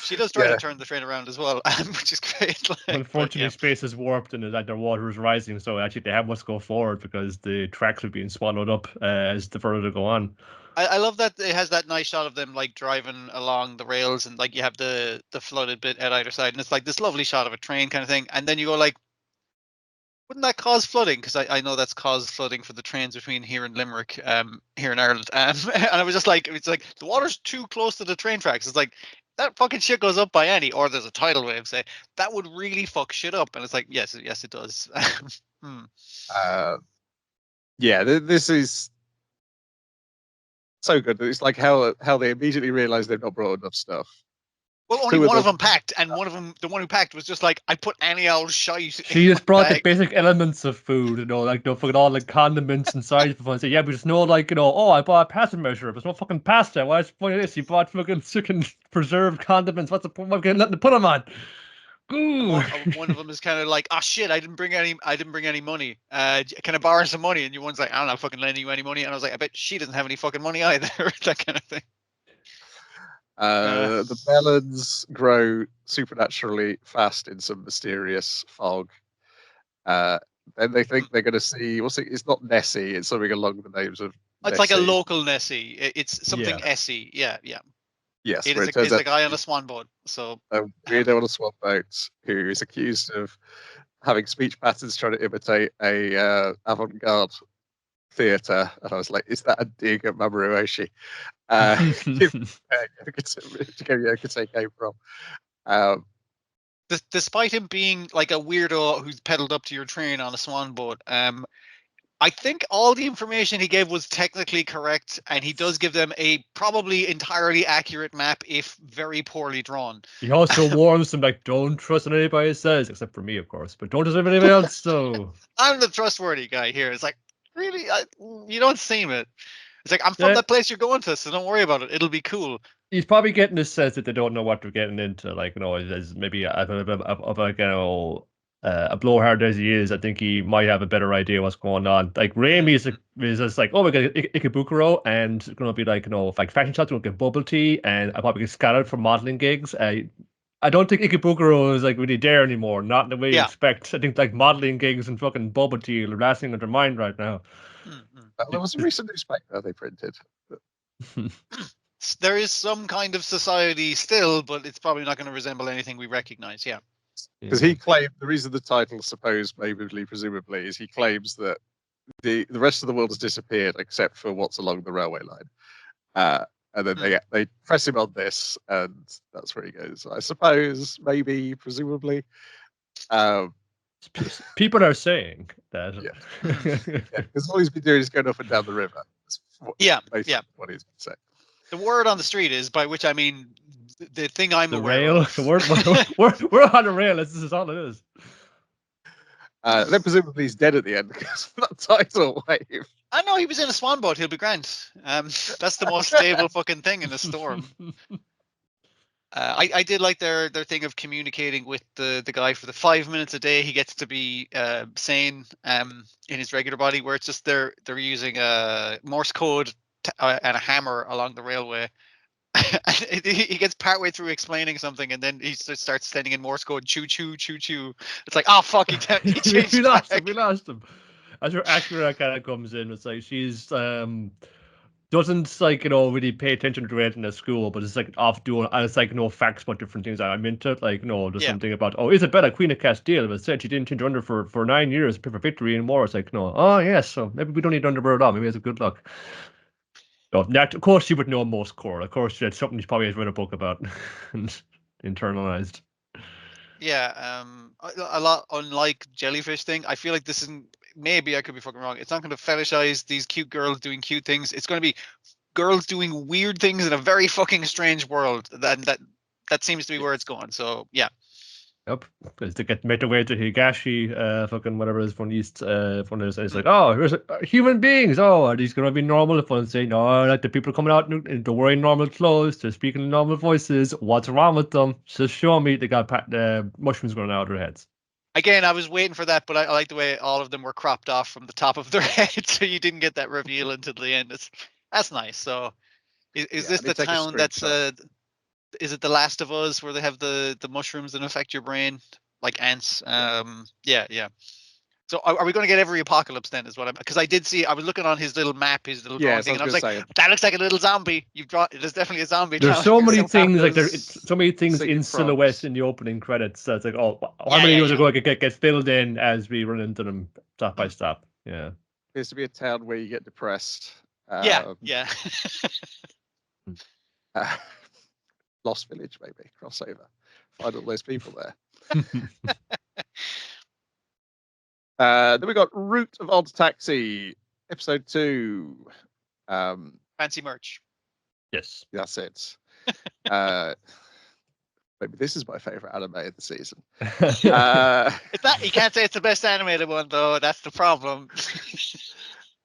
She does try to turn the train around as well, which is great. Unfortunately, space is warped and the water is rising, so actually they have much to go forward because the tracks are being swallowed up as the further they go on. I love that it has that nice shot of them like driving along the rails, and like you have the flooded bit at either side, and it's like this lovely shot of a train kind of thing, and then you go like, wouldn't that cause flooding? Because I know that's caused flooding for the trains between here and Limerick, here in Ireland, and I was just like, it's like the water's too close to the train tracks. It's like, that fucking shit goes up by any, or there's a tidal wave, say, that would really fuck shit up. And it's like, yes, it does. This is so good. It's like how they immediately realize they've not brought enough stuff. Well, only one of them packed, and one of them, the one who packed, was just like, I put any old shite. She just brought the basic elements of food, like fucking all like condiments inside. For fun. So yeah, but there's no like, I bought a pasta measure. There's no fucking pasta. What's the point of this? You bought fucking chicken preserved condiments. What's the point of getting nothing to put them on? One of them is kind of like, oh shit, I didn't bring any money. Can I borrow some money? And one's like, I'm not fucking lending you any money. And I was like, I bet she doesn't have any fucking money either. That kind of thing. The melons grow supernaturally fast in some mysterious fog. Then they think they're going to see. It's not Nessie. It's something along the names of. It's like a local Nessie. It's something Essie. Yeah. Yes, it's a guy on a swan boat. So a weirdo on a swan boat who is accused of having speech patterns trying to imitate a avant-garde theatre, and I was like, is that a dig at Mamoru Oshii? Came from. Despite him being like a weirdo who's pedaled up to your train on a swan boat, I think all the information he gave was technically correct, and he does give them a probably entirely accurate map, if very poorly drawn. He also warns them, like, don't trust what anybody says, except for me, of course, but don't trust anybody else, so... I'm the trustworthy guy here. It's like, really? You don't seem it. It's like, I'm from Yeah. that place you're going to, so don't worry about it. It'll be cool. He's probably getting the sense that they don't know what they're getting into, like, you know, as maybe like, you know, a blowhard as he is, I think he might have a better idea what's going on. Like, Raimi is just like, oh, we got Ikebukuro, and it's going to be like, you know, like fashion shots, we'll get bubble tea, and I probably get scattered for modeling gigs. I don't think Ikebukuro is like really there anymore, not in the way you expect. I think like modeling gigs and fucking bubble tea are lasting in their mind right now. There was a recent newspaper they printed. There is some kind of society still, but it's probably not going to resemble anything we recognize. Yeah. Because he claimed the reason the title presumably is he claims that the rest of the world has disappeared except for what's along the railway line. And then they press him on this, and that's where he goes. I suppose, maybe, presumably. People are saying that. Because all he's been doing is going up and down the river. What he's been saying. The word on the street is, by which I mean the thing I'm aware rail. of. The word, we're on the rail. This is all it is. Then presumably he's dead at the end because of that tidal wave. I know he was in a swan boat. He'll be grand. That's the most stable fucking thing in a storm. I did like their thing of communicating with the guy for the 5 minutes a day he gets to be sane in his regular body, where it's just they're using a Morse code and a hammer along the railway. He gets partway through explaining something, and then he just starts sending in Morse code, choo choo choo choo. It's like, oh fuck, we lost him. As her Acura kind of comes in, it's like she's doesn't like, you know, really pay attention to anything at school, but it's like off doing, and it's like, you know, facts about different things. I'm into it, like, you know, there's something about, oh, Isabella, Queen of Castile, but said she didn't change her under for 9 years, for victory and war. It's like, no, oh yes, so maybe we don't need underwear at all. Maybe it's a good luck. So, of course, she would know most core. Of course, that's something she probably has read a book about and internalized. Yeah, a lot unlike Jellyfish thing. I feel like this isn't. Maybe I could be fucking wrong. It's not going to fetishize these cute girls doing cute things. It's going to be girls doing weird things in a very fucking strange world. That seems to be where it's going. So yeah. Yep, because they get made away to Higashi, fucking whatever it is from East, from it's like, oh, here's human beings. Oh, are these gonna be normal? If one say no, like the people coming out they're wearing normal clothes, they're speaking in normal voices. What's wrong with them? Just show me they got mushrooms growing out of their heads. Again, I was waiting for that, but I like the way all of them were cropped off from the top of their head, so you didn't get that reveal until the end. That's nice. So, is this the town that's is it The Last of Us, where they have the mushrooms that affect your brain like ants? Yeah. So are we going to get every apocalypse then? Is what I'm, because I did see, I was looking on his little map, his little drawing thing, and I was like, that looks like a little zombie. There's definitely a zombie. There's so many things like so many things in silhouette in the opening credits. So it's like, oh, how many of those are going to get filled in as we run into them stop by stop? Yeah. Appears to be a town where you get depressed. Yeah. Lost Village, maybe crossover. Find all those people there. Then we got Route of OddTaxi, episode 2. Fancy merch. Yes, that's it. Maybe this is my favorite anime of the season. It's not. You can't say it's the best animated one though. That's the problem.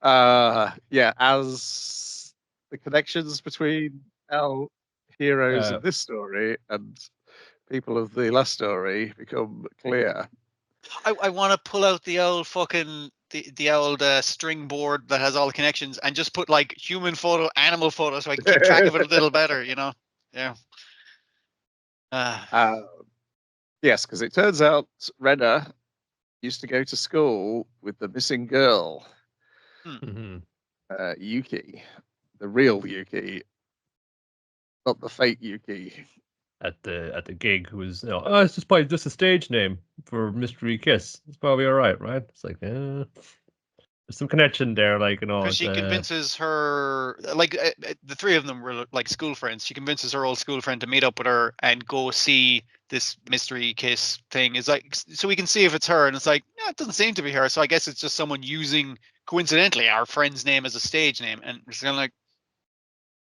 Yeah, as the connections between our heroes in this story and people of the last story become clear. I want to pull out the old fucking the old string board that has all the connections and just put like human photo, animal photo, so I can keep track of it a little better. You know? Yeah. Yes, because it turns out Rena used to go to school with the missing girl, Yuki, the real Yuki, not the fake Yuki. At the gig, who was, it's just probably just a stage name for Mystery Kiss. It's probably all right? It's like, there's some connection there, like, you know. Because she convinces her, like, the three of them were like school friends. She convinces her old school friend to meet up with her and go see this Mystery Kiss thing. Is like, so we can see if it's her, and it's like, no, it doesn't seem to be her. So I guess it's just someone using coincidentally, our friend's name is a stage name, and it's kind of like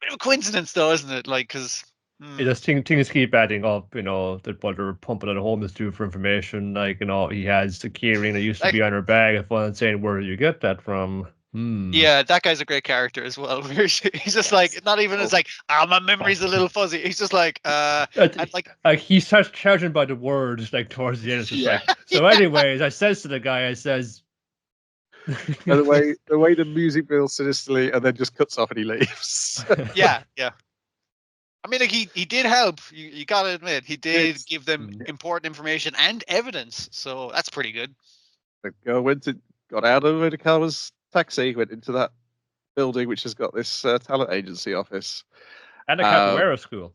bit of a coincidence, though, isn't it? Like, because It just things keep adding up, that what they're pumping out of homeless dude for information. Like, he has the keyring that used to be on her bag. If I'm saying, where did you get that from? Yeah, that guy's a great character as well. He's just like, not even it's like, my memory's a little fuzzy. He's just like, and like he starts charging by the words like towards the end. It's just like, so. Anyways, I says to the guy, I says, and the way the music builds sinisterly, and then just cuts off and he leaves. yeah. I mean, like he did help. You gotta admit, he did give them important information and evidence. So that's pretty good. The girl got out of Odakawa's taxi, went into that building, which has got this talent agency office. And a capoeira school.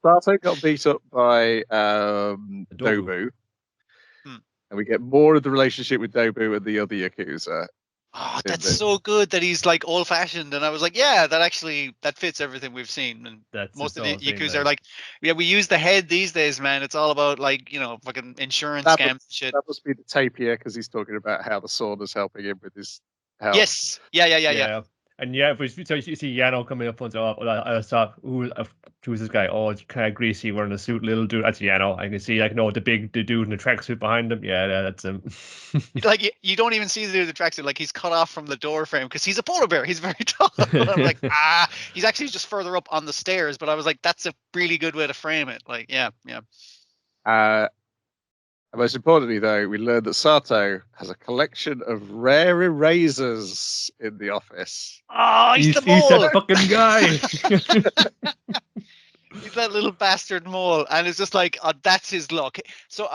Sato got beat up by Dobu. And we get more of the relationship with Dobu and the other Yakuza. Oh, that's so good that he's like old fashioned. And I was like, yeah, that fits everything we've seen. And most of the Yakuza are like, yeah, we use the head these days, man. It's all about like, fucking insurance scams and shit. That must be the tapir, because he's talking about how the sauna's helping him with his health. Yes. Yeah. And so you see Yano coming up and I thought, who's this guy? Oh, it's kind of greasy, wearing a suit, little dude. That's Yano. I can see the dude in the tracksuit behind him. Yeah, that's him. Like you don't even see the dude in the tracksuit. Like he's cut off from the door frame because he's a polar bear. He's very tall. I'm like, he's actually just further up on the stairs. But I was like, that's a really good way to frame it. Like, yeah. Most importantly, though, we learned that Sato has a collection of rare erasers in the office. Oh, he's the mole. He's that fucking guy. He's that little bastard mole. And it's just like, that's his luck. So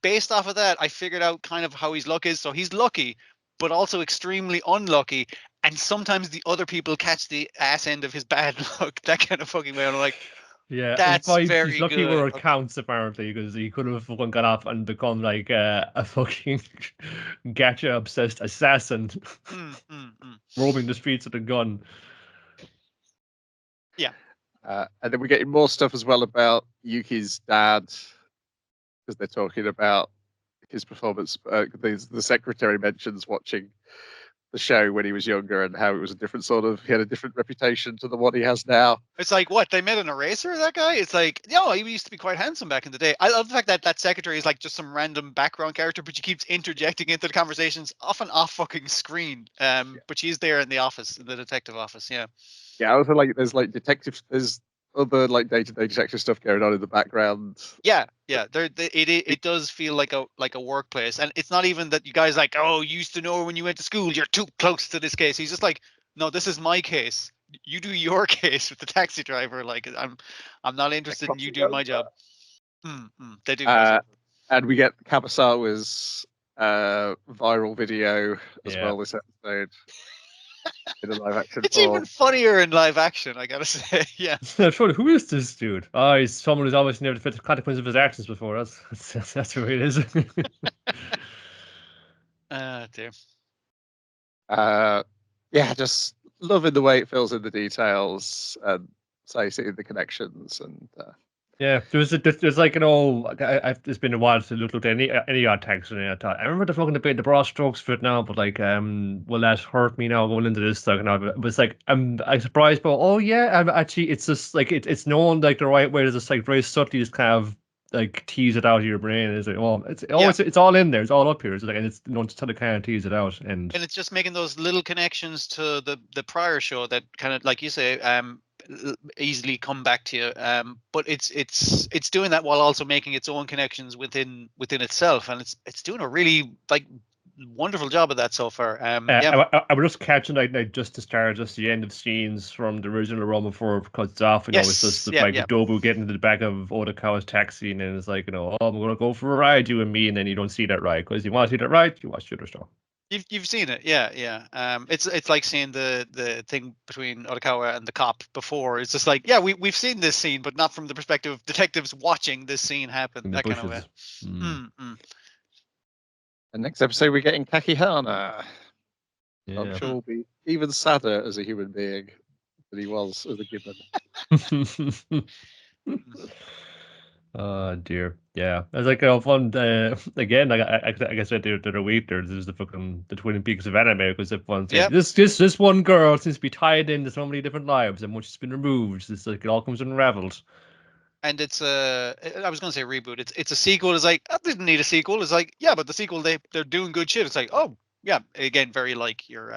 based off of that, I figured out kind of how his luck is. So he's lucky, but also extremely unlucky. And sometimes the other people catch the ass end of his bad luck. That kind of fucking way. I'm like, yeah, that's very he's lucky good. where it counts, apparently, because he could have fucking got off and become like a fucking gacha obsessed assassin, roaming the streets with a gun. Yeah. And then we're getting more stuff as well about Yuki's dad, because they're talking about his performance. The secretary mentions watching the show when he was younger and how it was he had a different reputation to the one he has now. It's like, what, they made an eraser, that guy? It's like, he used to be quite handsome back in the day. I love the fact that secretary is like just some random background character, but she keeps interjecting into the conversations, often off fucking screen. But she's there in the office, in the detective office. Yeah, I also like there's other like day-to-day detective stuff going on in the background. Yeah. It does feel like a workplace, and it's not even that you guys like, you used to know when you went to school, you're too close to this case. He's just like, no, this is my case. You do your case with the taxi driver. Like, I'm not interested in you doing my job. They do. And we get Kabasawa's viral video as well this episode. In a live action it's even funnier in live action, I gotta say. Yeah. Who is this dude? He's someone who's always never fit the consequences of his actions before. That's who it is. Dear. Just loving the way it fills in the details and seeing the connections and. Yeah, there's like it's been a while since I looked at any OddTaxi. I remember the fucking debate, the broad strokes for it now, but like, will that hurt me now going into this? Like, it was like I'm surprised, but actually, it's just like it's known like the right way to just like very subtly just kind of like tease it out of your brain. It's like, it's all in there, it's all up here. It's like, and it's just to kind of tease it out, and it's just making those little connections to the prior show that kind of, like you say, easily come back to you, but it's doing that while also making its own connections within itself, and it's doing a really like wonderful job of that so far. I was just catching like just the end of scenes from the original run before it cuts off. It's just Dobu getting into the back of Odakawa's taxi, and then it's like, I'm gonna go for a ride, you and me, and then you don't see that ride, because you want to see that ride, you watch the other stuff. You've seen it, yeah. It's like seeing the thing between Odakawa and the cop before. It's just like, we've seen this scene, but not from the perspective of detectives watching this scene happen. That kind of way. The next episode, we're getting Kakihana. Yeah. I'm sure we'll be even sadder as a human being than he was as a gibbon. Oh dear. Yeah, it's like fun. Again, like I said the other week, there's the fucking the Twin Peaks of anime because everyone said Yep. this one girl seems to be tied into so many different lives and much has been removed. It's like it all comes unraveled. And it's I was gonna say reboot. It's a sequel. It's like, I didn't need a sequel. It's like, yeah, but the sequel they're doing good shit. It's like, oh yeah, again, very like your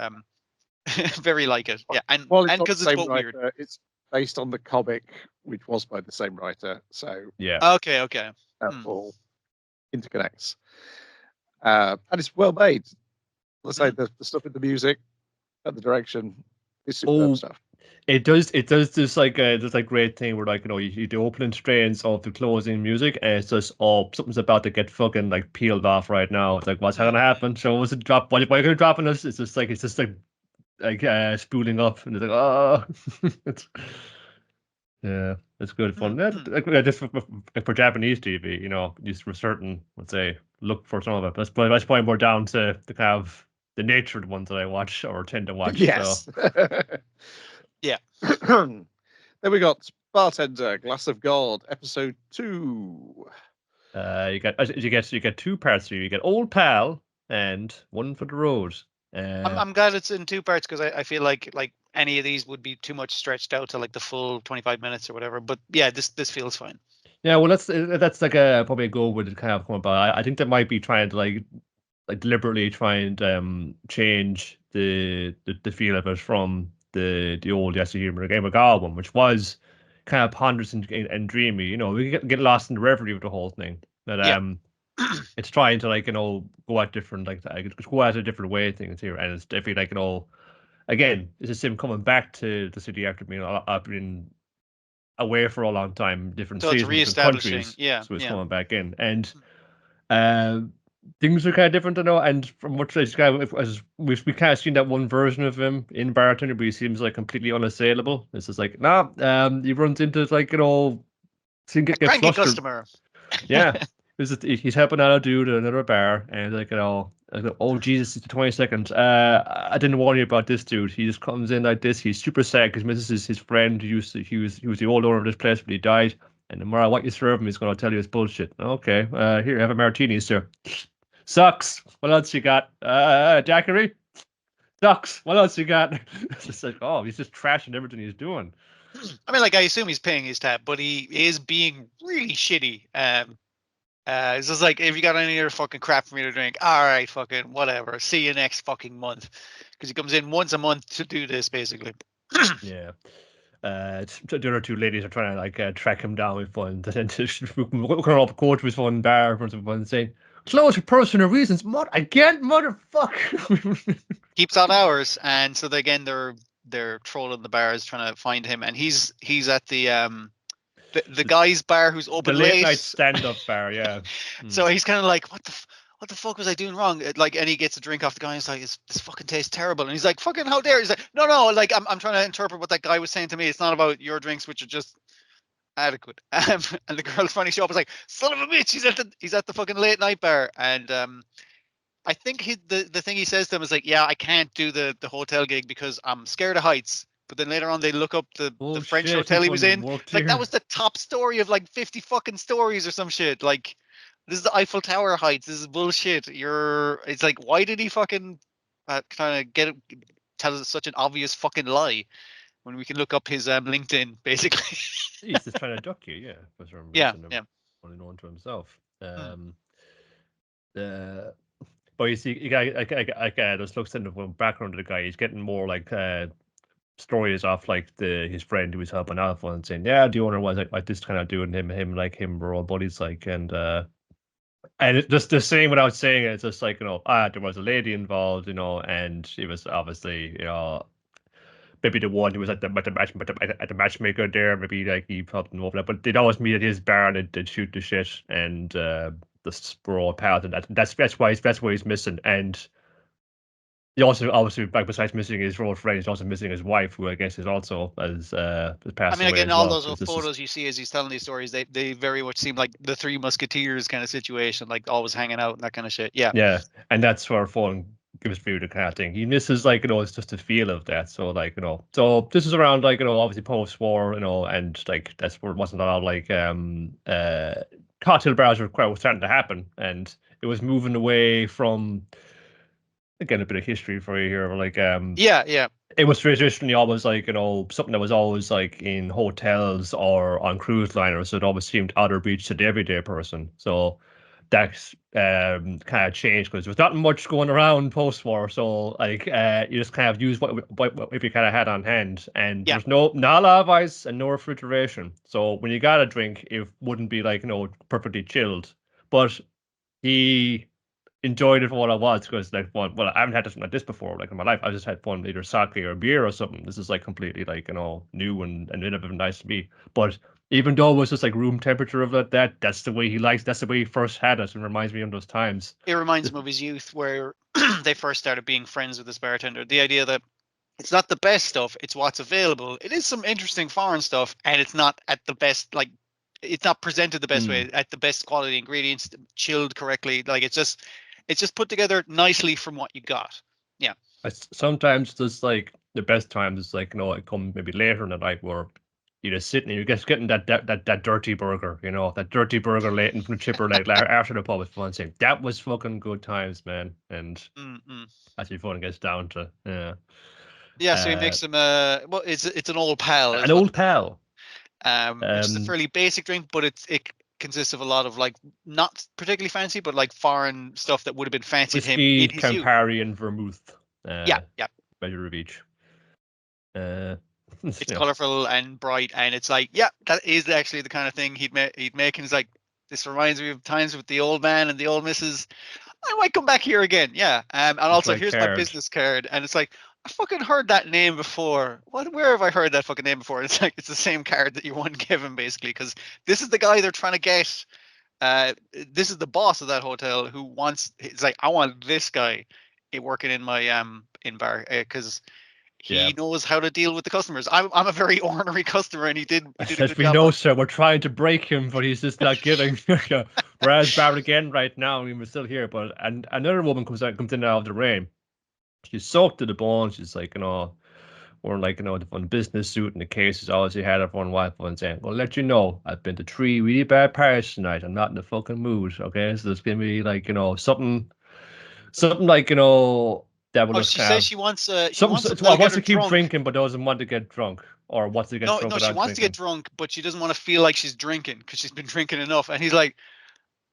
very like it. Yeah, and Well, it's not the because it's same both weird. writer. It's based on the comic, which was by the same writer. So Yeah. Okay. that all interconnects. And it's well made. Let's say the stuff with the music and the direction is superb stuff. It does this like this like great thing where like you the opening strains of the closing music and it's just something's about to get fucking like peeled off right now. It's like what's gonna happen? So was it drop? Why are you gonna drop on us? It's just like spooling up and it's like oh, yeah, it's good fun. Just for Japanese TV, just for certain, let's say, look for some of it. That's probably more down to the kind of the nature of the ones that I watch or tend to watch. Yes. So. Yeah. Then we got Bartender, Glass of Gold, episode 2. You get 2 parts here. You get Old Pal and One for the Road. I'm glad it's in 2 parts because I feel like any of these would be too much stretched out to like the full 25 minutes or whatever. But yeah, this feels fine. Yeah, well, that's like probably a goal with it kind of come about. I think they might be trying to like deliberately try and change the feel of it from the old Yes Humor Game of God one, which was kind of ponderous and dreamy. We get lost in the reverie of the whole thing. But it's trying to like go at different go at a different way of things here, and it's definitely like again, it's just him coming back to the city after being away for a long time, different So it's cities, different reestablishing, countries. yeah, So it's yeah. coming back in, and things are kind of different, and from what this guy, as we kind of seen that one version of him in Bartender, but he seems like completely unassailable. It's just like he runs into like get Cranky flustered. customer. Yeah. He's helping out a dude at another bar, and like oh Jesus, it's 20 seconds. I didn't warn you about this dude. He just comes in like this. He's super sad because this is his friend who he was the old owner of this place, but he died. And no matter what you serve him, he's going to tell you it's bullshit. Okay, here, have a martini, sir. Sucks. What else you got? Daiquiri? Sucks. What else you got? It's just like, oh, he's just trashing everything he's doing. I mean, like, I assume he's paying his tab, but he is being really shitty. It's just like, if you got any other fucking crap for me to drink, all right, fucking whatever. See you next fucking month, because he comes in once a month to do this, basically. Yeah. The other 2 ladies are trying to like track him down with fun. Then looking up quote to his phone bar for someone saying, "Close for personal reasons." Again, motherfucker. Keeps on hours, and so again they're trolling the bars trying to find him, and he's at the guy's bar who's open the late late. night stand-up bar, yeah. So he's kind of like, what the fuck was I doing wrong? Like, and he gets a drink off the guy and he's like, this fucking tastes terrible. And he's like, fucking how dare. He's like, no, like I'm trying to interpret what that guy was saying to me. It's not about your drinks, which are just adequate. And the girl's finally show up is like, son of a bitch, he's at the fucking late night bar. And I think the thing he says to him is like, yeah, I can't do the hotel gig because I'm scared of heights. But then later on, they look up the French hotel he was in. Like, that was the top story of like 50 fucking stories or some shit. Like, this is the Eiffel Tower heights. This is bullshit. It's like, why did he fucking kind of tell us such an obvious fucking lie when we can look up his LinkedIn, basically? He's just trying to duck you, yeah. For some reason, only known to himself. But you see, just looks into the background of the guy. He's getting more like stories off like his friend who was helping out and saying, yeah, the owner was like this kind of doing him like him, we're all buddies, like, and it, just the same without saying it, it's just like, there was a lady involved, and she was obviously, maybe the one who was at the matchmaker there, maybe like he helped him over that, but they'd always meet at his bar and they'd shoot the shit and the sprawl pals, and that's why he's missing. And he also obviously, like, besides missing his old friend, he's also missing his wife, who I guess is also has passed away. I mean, again, as all well. those photos you see as he's telling these stories, they very much seem like the Three Musketeers kind of situation, like always hanging out and that kind of shit. Yeah. Yeah, and that's where phone gives through the kind of thing. He misses, like, it's just a feel of that. So, like, so this is around, like, obviously post-war, and like that's where it wasn't a lot of like cocktail bars were starting to happen, and it was moving away from, again, a bit of history for you here, like Yeah. it was traditionally always like, something that was always like in hotels or on cruise liners. So it always seemed out of reach to the everyday person. So that's kind of changed because there's not much going around post-war. So like you just kind of use what you kind of had on hand, and Yeah. there's not a lot of ice and no refrigeration. So when you got a drink, it wouldn't be like perfectly chilled. But he enjoyed it for what it was, because like well, I haven't had something like this before, like in my life. I just had fun, either sake or beer or something. This is like completely like new and innovative and nice to me. But even though it was just like room temperature of that's the way he likes. That's the way he first had it, and reminds me of those times. It reminds him of his youth, where they first started being friends with this bartender. The idea that it's not the best stuff, it's what's available. It is some interesting foreign stuff, and it's not at the best, like it's not presented the best way, at the best quality ingredients, chilled correctly. Like it's just put together nicely from what you got. Yeah. Sometimes just like the best times is like, it come maybe later in the night where you're just sitting and you're just getting that dirty burger, that dirty burger late from the chipper like after the pub is fun. Saying that was fucking good times, man. And that's what fun gets down to. Yeah. Yeah, so he makes him well, it's an old pal. An old pal. Which is a fairly basic drink, but it consists of a lot of like not particularly fancy, but like foreign stuff that would have been fancy to him in his youth. Campari and vermouth. Yeah. Measure of each. It's colorful and bright, and it's like, yeah, that is actually the kind of thing he'd make. And he's like, this reminds me of times with the old man and the old missus. I might come back here again. Yeah. And also, here's my business card, and it's like, I fucking heard that name before. Where have I heard that fucking name before? It's like, it's the same card that you won given, basically, because this is the guy they're trying to get. This is the boss of that hotel who wants. It's like, I want this guy working in my in bar, because he knows how to deal with the customers. I'm a very ornery customer, and he did a good As we job. know, sir, we're trying to break him, but he's just not giving. Whereas Barrett again right now, we're still here. But and another woman comes in out of the rain. She's soaked to the bone. She's like, or like, the fun business suit and the case is always had her one wife and saying, well, let you know, I've been to 3 really bad parties tonight. I'm not in the fucking mood. Okay. So there's gonna be like, something like, that would she says she wants wants to keep drinking but doesn't want to get drunk, or wants to get drunk. No, she wants to get drunk, but she doesn't want to feel like she's drinking because she's been drinking enough. And he's like,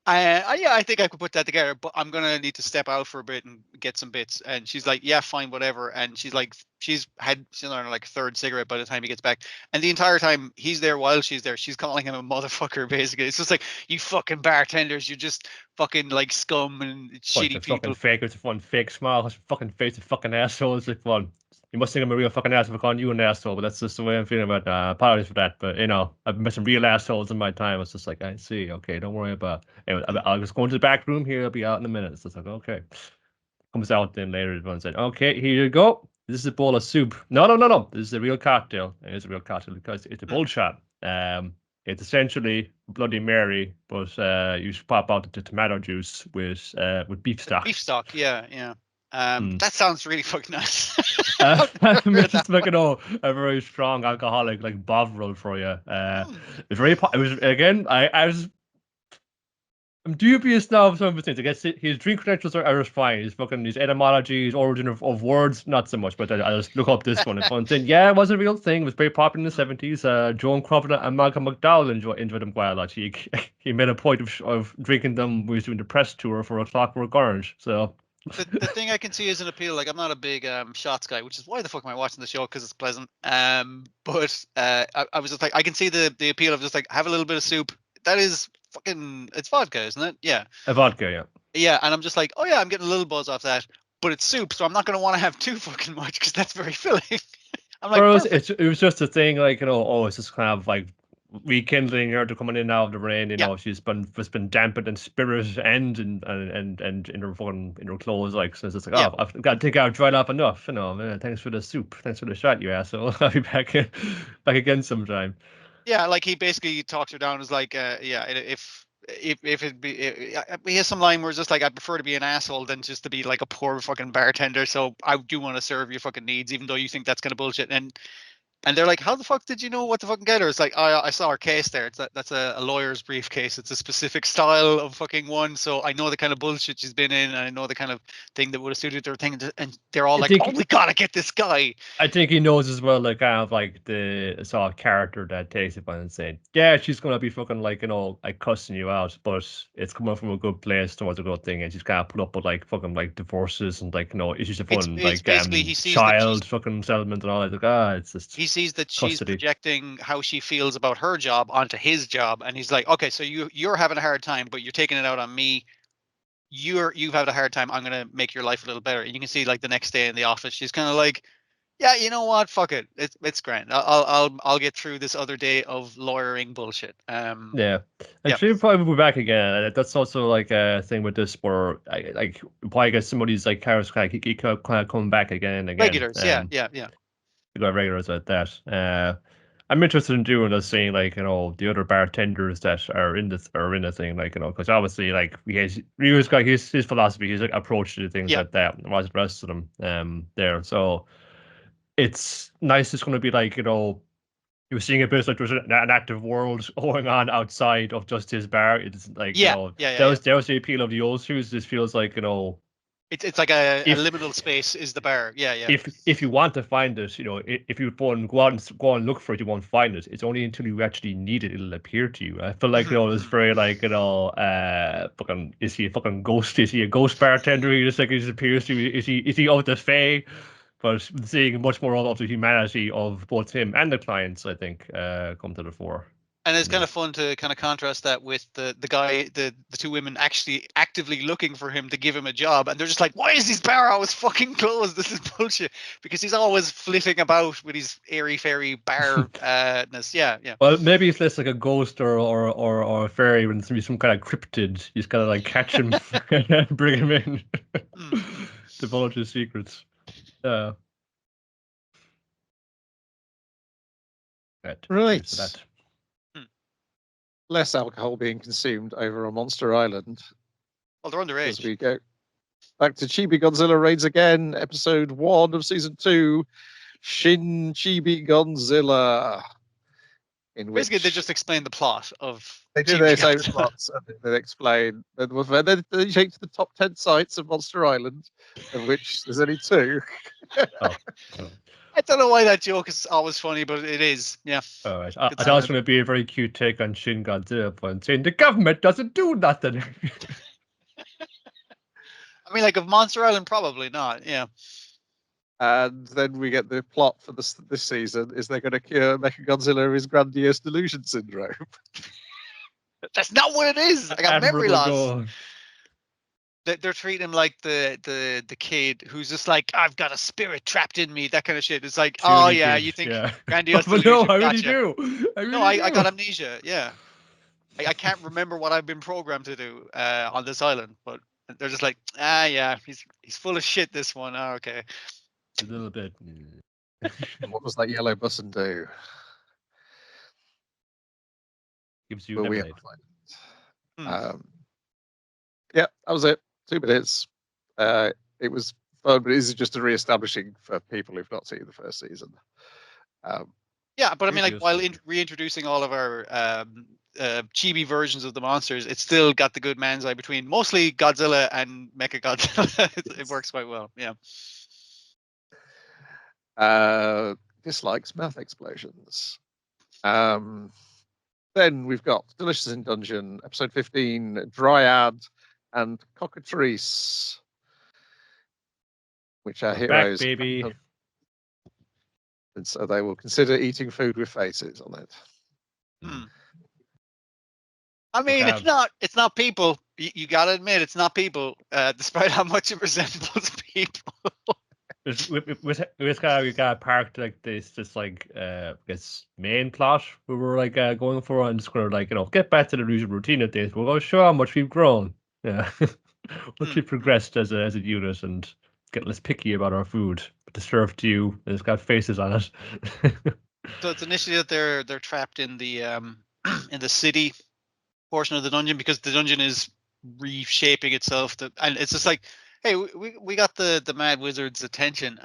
I think I could put that together, but I'm gonna need to step out for a bit and get some bits. And she's like, yeah, fine, whatever. And she's like, she's on like a third cigarette by the time he gets back. And the entire time he's there, while she's there, she's calling him a motherfucker. Basically, it's just like, you fucking bartenders, you're just fucking like scum and shitty people. Fucking fake. It's a fun fake smile. It's fucking face of fucking assholes. Like fun. You must think I'm a real fucking asshole for calling you an asshole, but that's just the way I'm feeling about it. Apologies for that, but I've met some real assholes in my time. It's just like, I see, okay, don't worry about it. Anyway, I'll just go into the back room here, I'll be out in a minute. It's just like, okay. Comes out then later, everyone said, okay, here you go. This is a bowl of soup. No. This is a real cocktail. It is a real cocktail because it's a bullshot. It's essentially Bloody Mary, but you pop out the tomato juice with beef stock. Beef stock, yeah. That sounds really fucking nice. It's like a very strong alcoholic like Bovril for you. It's very. It was again. I'm dubious now of some of the things. I guess his drink credentials are fine. His etymology, his origin of words, not so much. But I just look up this one and fun saying, yeah, it was a real thing. It was very popular in the 70s. Joan Crawford and Malcolm McDowell enjoyed them quite a lot. He made a point of drinking them when he was doing the press tour for A Clockwork Orange. So. The thing I can see is an appeal. Like, I'm not a big shots guy, which is why the fuck am I watching the show? Because it's pleasant. But I was just like, I can see the appeal of just like, have a little bit of soup. That is fucking, it's vodka, isn't it? Yeah. A vodka, yeah. Yeah, and I'm just like, oh yeah, I'm getting a little buzz off that, but it's soup, so I'm not going to want to have too fucking much because that's very filling. I'm like, it was just a thing like, it's just kind of like rekindling her to coming in out of the rain. She's been dampened in spirit and in her clothes. Like, so it's just like, I've got to take out dried off enough. Thanks for the soup. Thanks for the shot, you asshole. I'll be back again sometime. Yeah, like he basically talks her down as like, if it'd be, he has some line where it's just like, I'd prefer to be an asshole than just to be like a poor fucking bartender. So I do want to serve your fucking needs, even though you think that's kind of bullshit. And And they're like, how the fuck did you know what to fucking get her? It's like, I saw her case there. That's a lawyer's briefcase. It's a specific style of fucking one. So I know the kind of bullshit she's been in, and I know the kind of thing that would have suited her thing. And they're all I like, think- oh, we gotta get this guy. I think he knows as well, like kind of like the sort of character that takes it on and saying, yeah, she's gonna be fucking like, you know, like cussing you out, but it's coming from a good place towards a good thing, and she's kind of put up with like fucking like divorces and like, you know, issues of fun, It's like basically he sees that child fucking settlement and all that. Like, it's just he sees that she's custody. projecting how she feels about her job onto his job, and he's like, okay, so you're having a hard time, but you're taking it out on me. You've had a hard time. I'm gonna make your life a little better. And you can see like the next day in the office, she's kind of like, yeah, you know what? Fuck it. It's grand. I'll get through this other day of lawyering bullshit. Yeah, and yeah. she'll probably be back again. That's also like a thing with this, where like why I guess some of these like characters kind of come back again and again. Regulars, yeah. We got regulars at that. I'm interested in doing this thing, like, you know, the other bartenders that are in the thing, like, you know, because obviously, like, Ryu's got his philosophy, his like, approach to things like that, and what's the rest of them there. So it's nice. It's going to be like, you know, you're seeing a bit like there's an active world going on outside of just his bar. It's like, you know, that was the appeal of the old shoes. This feels like, you know, it's like a liminal space is the bar. Yeah. If you want to find it, you know, if you go out and look for it, you won't find it. It's only until you actually need it, it'll appear to you. I feel like, you know, it's very like, you know, fucking, is he a fucking ghost? Is he a ghost bartender? He just like, he just appears to you. Is he of the fae? But seeing much more of the humanity of both him and the clients, I think, come to the fore. And it's kind of fun to kind of contrast that with the guy, the two women actually actively looking for him to give him a job, and they're just like, "Why is his bar always fucking closed? This is bullshit." Because he's always flitting about with his airy fairy barness. Yeah. Well, maybe it's less like a ghost or a fairy when it's some kind of cryptid. You just gotta like catch him, and bring him in, divulge his secrets. Right. That. Less alcohol being consumed over on Monster Island. Well, they're underage. As we go back to Chibi Godzilla Raids Again, episode 1 of season 2, Shin Chibi Godzilla. In which basically they just explain the plot of. They do their same plots, and they explain. They take to the top 10 sites of Monster Island, of which there's only 2. I don't know why that joke is always funny, but it is. Yeah. All right. I thought it was going to be a very cute take on Shin Godzilla, but saying the government doesn't do nothing. I mean, like of Monster Island, probably not. Yeah. And then we get the plot for this season is they're going to cure Mechagodzilla of his grandiose delusion syndrome. That's not what it is. I got memory loss. They're treating him like the kid who's just like, I've got a spirit trapped in me, that kind of shit. It's like, oh yeah, you think grandiose delusion? No, I really do. I got amnesia. Yeah, I can't remember what I've been programmed to do on this island, but they're just like, yeah, he's full of shit. This one, okay. A little bit. What does that yellow button do? Gives you lemonade. Yeah, that was it. 2 minutes. It was fun, but this is just a re-establishing for people who've not seen the first season. Yeah, but I mean, like while reintroducing all of our chibi versions of the monsters, it's still got the good man's eye between mostly Godzilla and Mechagodzilla. It works quite well. Yeah. Dislikes mouth explosions. Then we've got Delicious in Dungeon, episode 15, Dryad and Cockatrice, which are heroes. Back, baby. And so they will consider eating food with faces on it. I mean, it's not people. You gotta admit, it's not people, despite how much it resembles people. With how we got parked like this, just like this main plot we were like going for, and just gonna like, you know, get back to the usual routine of this. We're gonna show how much we've grown. Yeah, much we've progressed as a unit, and get less picky about our food. But it's served to you, and it's got faces on it. So it's initially that they're trapped in the city portion of the dungeon, because the dungeon is reshaping itself. And it's just like, hey, we got the Mad Wizard's attention.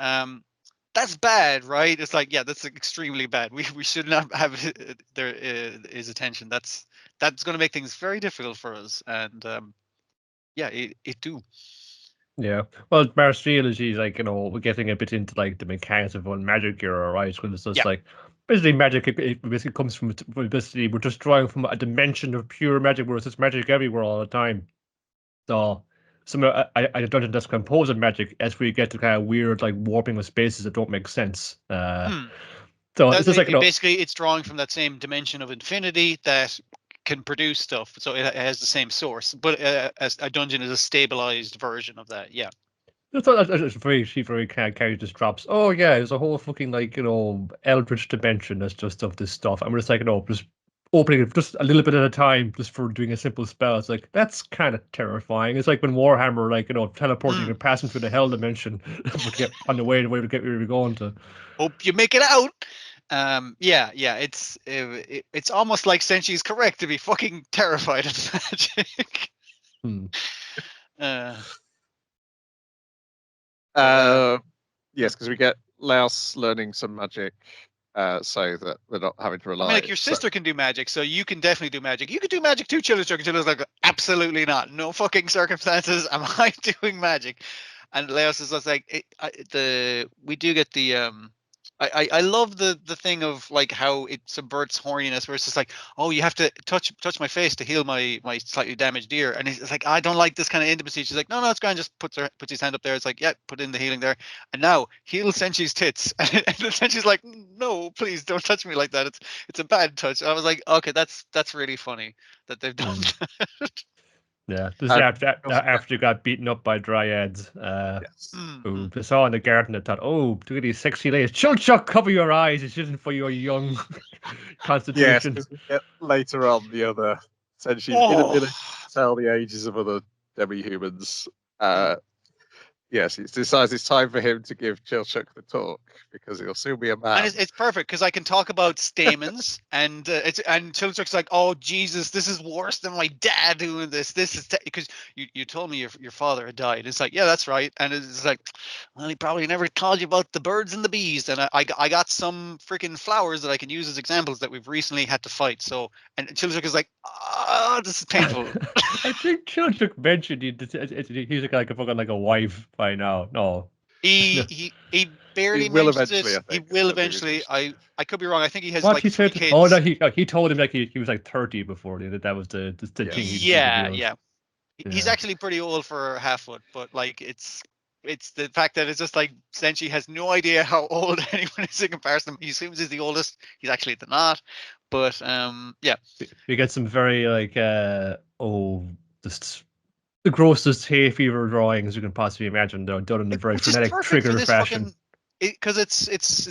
that's bad, right? It's like, yeah, that's extremely bad. We should not have his attention. That's going to make things very difficult for us. And yeah, it do. Yeah. Well, Marcel is he's like, we're getting a bit into like the mechanics of one magic era, right? When it's just like basically magic it basically comes from basically we're just drawing from a dimension of pure magic where it's just magic everywhere all the time. So some I dungeon that's composed of magic as we get to kind of weird like warping of spaces that don't make sense. So it's just like basically it's drawing from that same dimension of infinity that can produce stuff, so it has the same source, but as a dungeon is a stabilized version of that. Yeah, it's very kind of carry just drops. Oh yeah, there's a whole fucking like eldritch dimension that's just of this stuff. I'm just like just opening it just a little bit at a time just for doing a simple spell. It's like that's kind of terrifying. It's like when Warhammer like teleporting and passing through the hell dimension to get on the way to get where we're going to. Hope you make it out. Yeah, it's almost like Senchi's correct to be fucking terrified of magic. Yes, because we get Laos learning some magic, so that we're not having to rely. I mean, like your sister can do magic, so you can definitely do magic. You could do magic too, Chillistruck. And Chillistruck's like, absolutely not. No fucking circumstances am I doing magic. And Laos is just like, we do get the I love the thing of like how it subverts horniness, where it's just like, oh, you have to touch my face to heal my slightly damaged ear, and it's like, I don't like this kind of intimacy. She's like, no, it's fine. Just puts his hand up there. It's like, yeah, put in the healing there, and now heal Senchi's tits, and Senchi's like, no, please don't touch me like that. It's a bad touch. I was like, okay, that's really funny that they've done that. Yeah, this is after you got beaten up by dryads. Who saw in the garden and thought, "Oh, look at these sexy ladies! Chulchuk, cover your eyes. It's isn't for your young constitution." Yes, we get later on the other Senshi's inability to tell the ages of other demi-humans. Yes, he decides it's time for him to give Chilchuk the talk because he'll soon be a man. And it's perfect because I can talk about stamens, and Chilchuk's like, "Oh Jesus, this is worse than my dad doing this. This is because you told me your father had died." It's like, yeah, that's right, and it's like, well, he probably never told you about the birds and the bees, and I got some freaking flowers that I can use as examples that we've recently had to fight. So, and Chilchuk is like, "Oh, this is painful." I think Chilchuk mentioned he's like a fucking like a wife by now. No. He barely mentions it. He will eventually. I could be wrong. I think he has what like he 3 said, kids. Oh no, he told him like he was like 30 before that was the thing. Yeah. He's actually pretty old for Halffoot, but like it's the fact that it's just like Senshi has no idea how old anyone is in comparison. He assumes he's the oldest. He's actually not. But yeah, we get some very like just the grossest hay fever drawings you can possibly imagine. They're done in a very frenetic trigger fashion. Because it's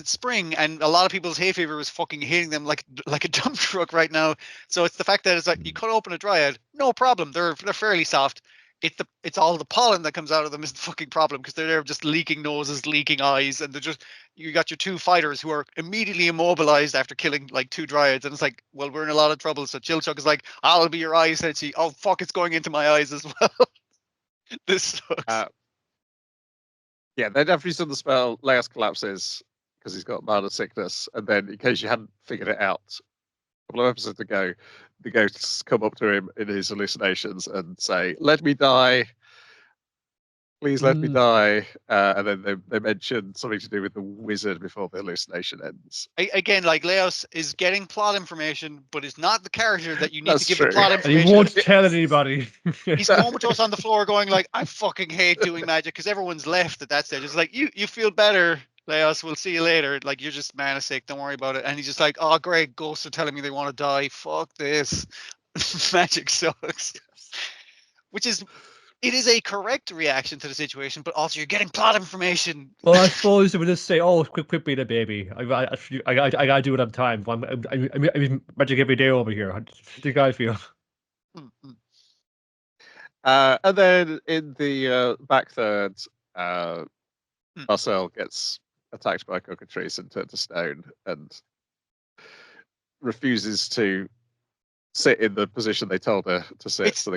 spring and a lot of people's hay fever was fucking hitting them like a dump truck right now. So it's the fact that it's like you cut open a dryad, no problem. They're fairly soft. It's all the pollen that comes out of them is the fucking problem because they're just leaking noses, leaking eyes, and you got your 2 fighters who are immediately immobilized after killing like 2 dryads, and it's like, well, we're in a lot of trouble. So Chilchuk is like, I'll be your eyes, Senshi. Oh fuck, it's going into my eyes as well. This sucks. Yeah, then after he's done the spell, Laos collapses because he's got mild sickness, and then in case you hadn't figured it out, a couple of episodes ago, the ghosts come up to him in his hallucinations and say, "Let me die. Please let me die." And then they mention something to do with the wizard before the hallucination ends. Again, like Laos is getting plot information, but is not the character that you need to give the plot information. And he won't tell anybody. He's comatose on the floor going like, I fucking hate doing magic because everyone's left at that stage. It's like, you feel better, Laos, we'll see you later. Like, you're just mana sick, don't worry about it. And he's just like, oh great, ghosts are telling me they want to die. Fuck this. Magic sucks. It is a correct reaction to the situation, but also you're getting plot information. Well, I suppose they would just say, "Oh, quick, being a baby. I gotta do it on time. I mean, magic every day over here." How do you guys feel? And then in the back third, Marcel gets attacked by cockatrice and turned to stone, and refuses to sit in the position they told her to sit. She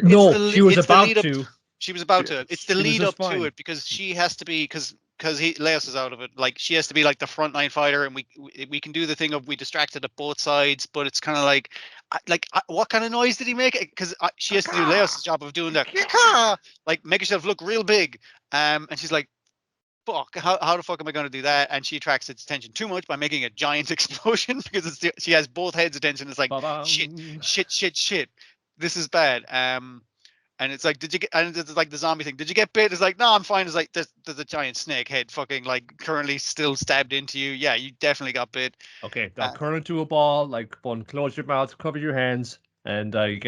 was about to. She was about to. It's the lead up to it because she has to be, because because Leos is out of it. Like she has to be like the frontline fighter, and we can do the thing of we distracted at both sides, but it's kind of like what kind of noise did he make? Because she has to do Leos' job of doing that, like make herself look real big. And she's like, fuck, how the fuck am I going to do that? And she attracts its attention too much by making a giant explosion because she has both heads' attention. It's like shit. This is bad. And it's like, did you get? And it's like the zombie thing. Did you get bit? It's like, no, I'm fine. It's like there's a giant snake head, fucking like currently still stabbed into you. Yeah, you definitely got bit. Okay, now turn into a ball. Like, one, close your mouth, cover your hands, and like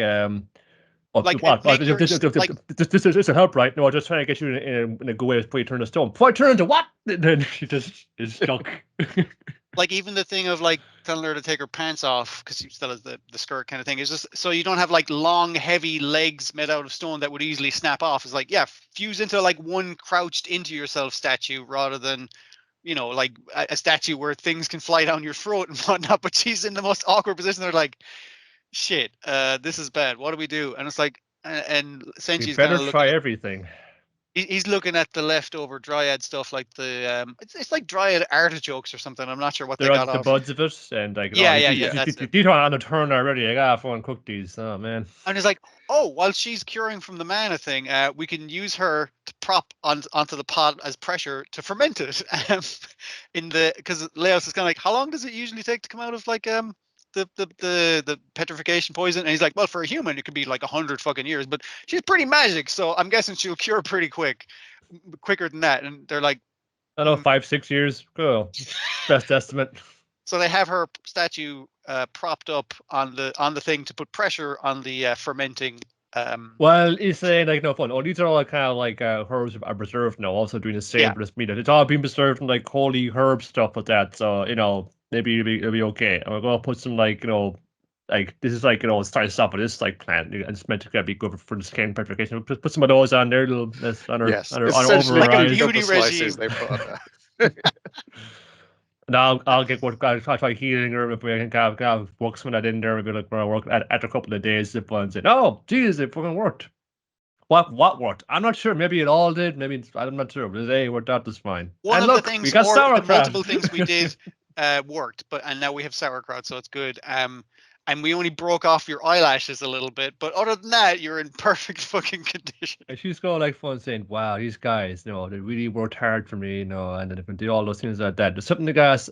Like, what? make your, like, This will help, right? No, I'm just trying to get you in a good way before you turn to stone. Before I turn into what? Then she just is stuck. like even the thing of like telling her to take her pants off because she still has the skirt kind of thing is just so you don't have like long heavy legs made out of stone that would easily snap off. It's like, yeah, fuse into like one crouched into yourself statue rather than, you know, like a statue where things can fly down your throat and whatnot. But she's in the most awkward position. They're like, shit, this is bad. What do we do? And it's like, and You Senchi's better kind of try looking. everything. He's looking at the leftover dryad stuff, like the it's like dryad artichokes or something. I'm not sure what they They're got on the off. buds of it, and like, Yeah, that's it. these are on the turn already. I gotta go and cook these. Oh man. And it's like, oh, while she's curing from the mana thing, we can use her to prop onto the pot as pressure to ferment it. Because Leos is kind of like, how long does it usually take to come out of like the petrification poison? And he's like, well, for a human, it could be like 100 fucking years, but she's pretty magic, so I'm guessing she'll cure pretty quicker than that. And they're like, I don't know, 5-6 years. Cool. Best estimate. so they have her statue propped up on the thing to put pressure on the fermenting. Well, he's saying like, no fun. Oh, these are all kind of like herbs are preserved now. Also doing the same Yeah. for this meat. It's all being preserved in like holy herb stuff like that. So maybe it'll be okay. And we're gonna put some like like this is like it's trying to stop with this like plant. It's meant to be good for the skin petrification. We'll put some of those on there. On her essentially like a override. beauty slices regime. they put on there. Now I'll get what I'll try healing her if we can kind of work some of that in there. Maybe like when I work after a couple of days, if one said, "Oh, geez, it fucking worked." What worked? I'm not sure. Maybe it all did. Maybe I'm not sure. But it worked out just fine. One and of look, the things, we got or the sauerkraut. multiple things we did worked, and now we have sauerkraut, so it's good. And we only broke off your eyelashes a little bit, but other than that, you're in perfect fucking condition. And she's going like fun saying, "Wow, these guys, they really worked hard for me, and they did all those things like that." There's something there's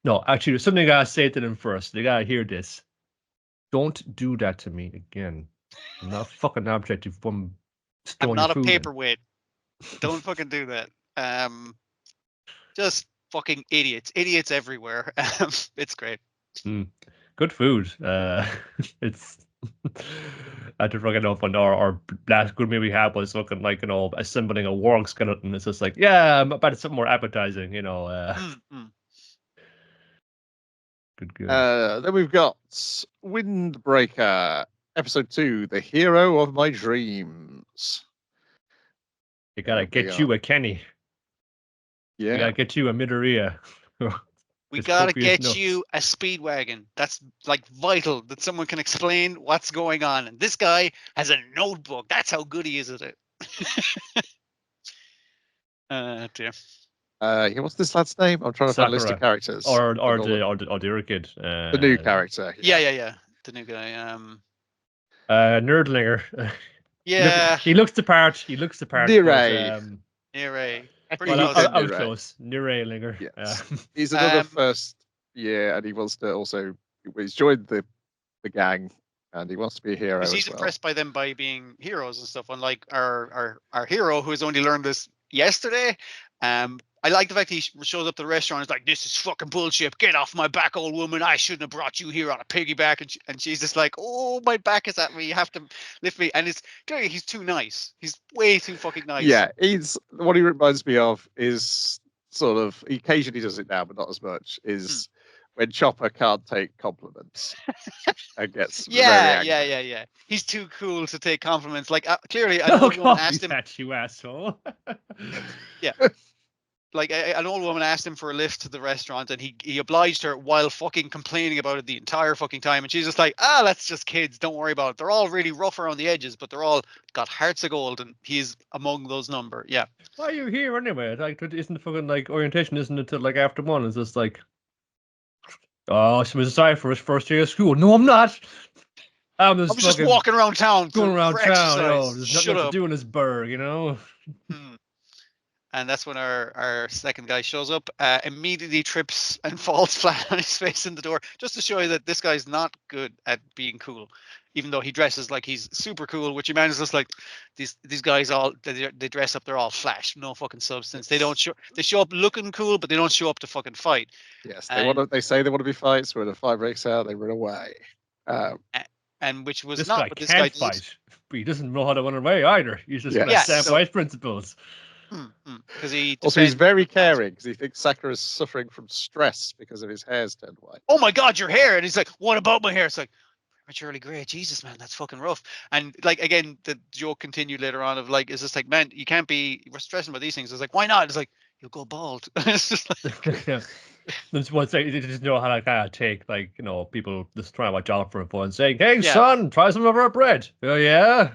something I gotta say to them first. They gotta hear this. Don't do that to me again. I'm not a fucking object you've stolen I'm not your a food paperweight. Don't fucking do that. Just fucking idiots everywhere. It's great. Good food. It's I don't fucking know if our last good meal we had was looking like assembling a warg skeleton. It's just like, yeah, but it's something more appetizing, Good. Then we've got Windbreaker, episode 2, The Hero of My Dreams. You gotta get you a Kenny. Yeah. You gotta get you a Midoriya. We gotta get you a Speedwagon. That's like vital that someone can explain what's going on. And this guy has a notebook. That's how good he is at it. Dear. What's this lad's name? I'm trying to find a list of characters. Or the other kid. The new character. Yeah. The new guy. Nerdlinger. Yeah. He looks the part. Nirei. Nirei. I was close. Nirei-linger. Yes. He's another first year, and he wants to also. He's joined the gang, and he wants to be a hero. He's impressed by them by being heroes and stuff. Unlike our hero, who has only learned this yesterday. I like the fact he shows up to the restaurant. It's like, this is fucking bullshit. Get off my back, old woman. I shouldn't have brought you here on a piggyback. And she's just like, oh, my back is at me. You have to lift me. And it's clearly he's too nice. He's way too fucking nice. Yeah, what he reminds me of is sort of, he occasionally does it now, but not as much, is when Chopper can't take compliments and gets very angry. Yeah. He's too cool to take compliments. Like, clearly, I know you asked him. You asshole. Yeah. like an old woman asked him for a lift to the restaurant, and he obliged her while fucking complaining about it the entire fucking time. And she's just like, that's just kids. Don't worry about it. They're all really rough around the edges, but they're all got hearts of gold, and he's among those number. Yeah. Why are you here anyway? Like, isn't the fucking like orientation? Isn't it till like after 1? It's just like, oh, she was sorry for his first day of school. No, I'm not. I was just walking around town, going around town. Exercise. There's nothing else to do in this burg, you know. And that's when our second guy shows up, immediately trips and falls flat on his face in the door, just to show you that this guy's not good at being cool, even though he dresses like he's super cool, which he manages just like these guys all they dress up, they're all flash, no fucking substance. They don't show they show up looking cool, but they don't show up to fucking fight. Yes, they say they want to be fights. When a fight breaks out, they run away. And which was this not guy what this can't guy fight, did. but he doesn't know how to run away either. He's just gonna stand by his principles. Because he also he's very caring because he thinks Sakura's suffering from stress because of his hair's turned white. Oh my god, your hair! And he's like, what about my hair? It's like, prematurely gray. Jesus, man, that's fucking rough. And like again, the joke continued later on of like, is this like, man, you can't be we're stressing about these things. It's like, why not? It's like, you'll go bald. It's just like yeah. That's what they just know how to kind of take like, you know, people just trying to watch out for fun, saying, "Hey son, try some of our bread." Oh yeah.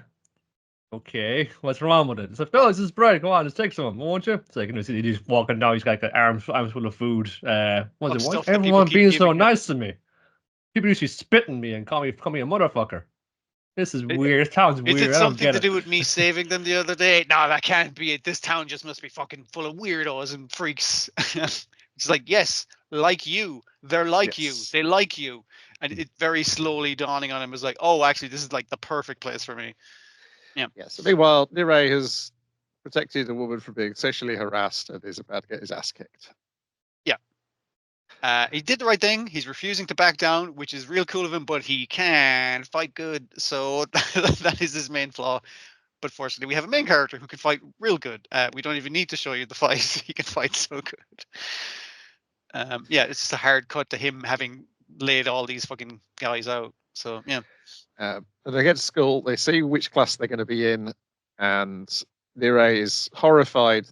Okay, what's wrong with it? It's like, no, this is bread. Go on, just take some, won't you? It's like, you know, he's walking down. He's got the arms full of food. Why everyone being so nice to me? People usually spit in me and call me a motherfucker. This is weird. It sounds weird. Is it something to do with me saving them the other day? No, that can't be it. This town just must be fucking full of weirdos and freaks. It's like, yes, like you. They're like you. They like you. And it very slowly dawning on him is like, oh, actually, this is like the perfect place for me. Yeah. So meanwhile, Nirei has protected a woman from being sexually harassed and is about to get his ass kicked. Yeah. He did the right thing. He's refusing to back down, which is real cool of him, but he can fight good. So that is his main flaw. But fortunately, we have a main character who can fight real good. We don't even need to show you the fight. He can fight so good. Yeah, it's just a hard cut to him having laid all these fucking guys out. So, yeah. And they get to school, they see which class they're going to be in, and Nirei is horrified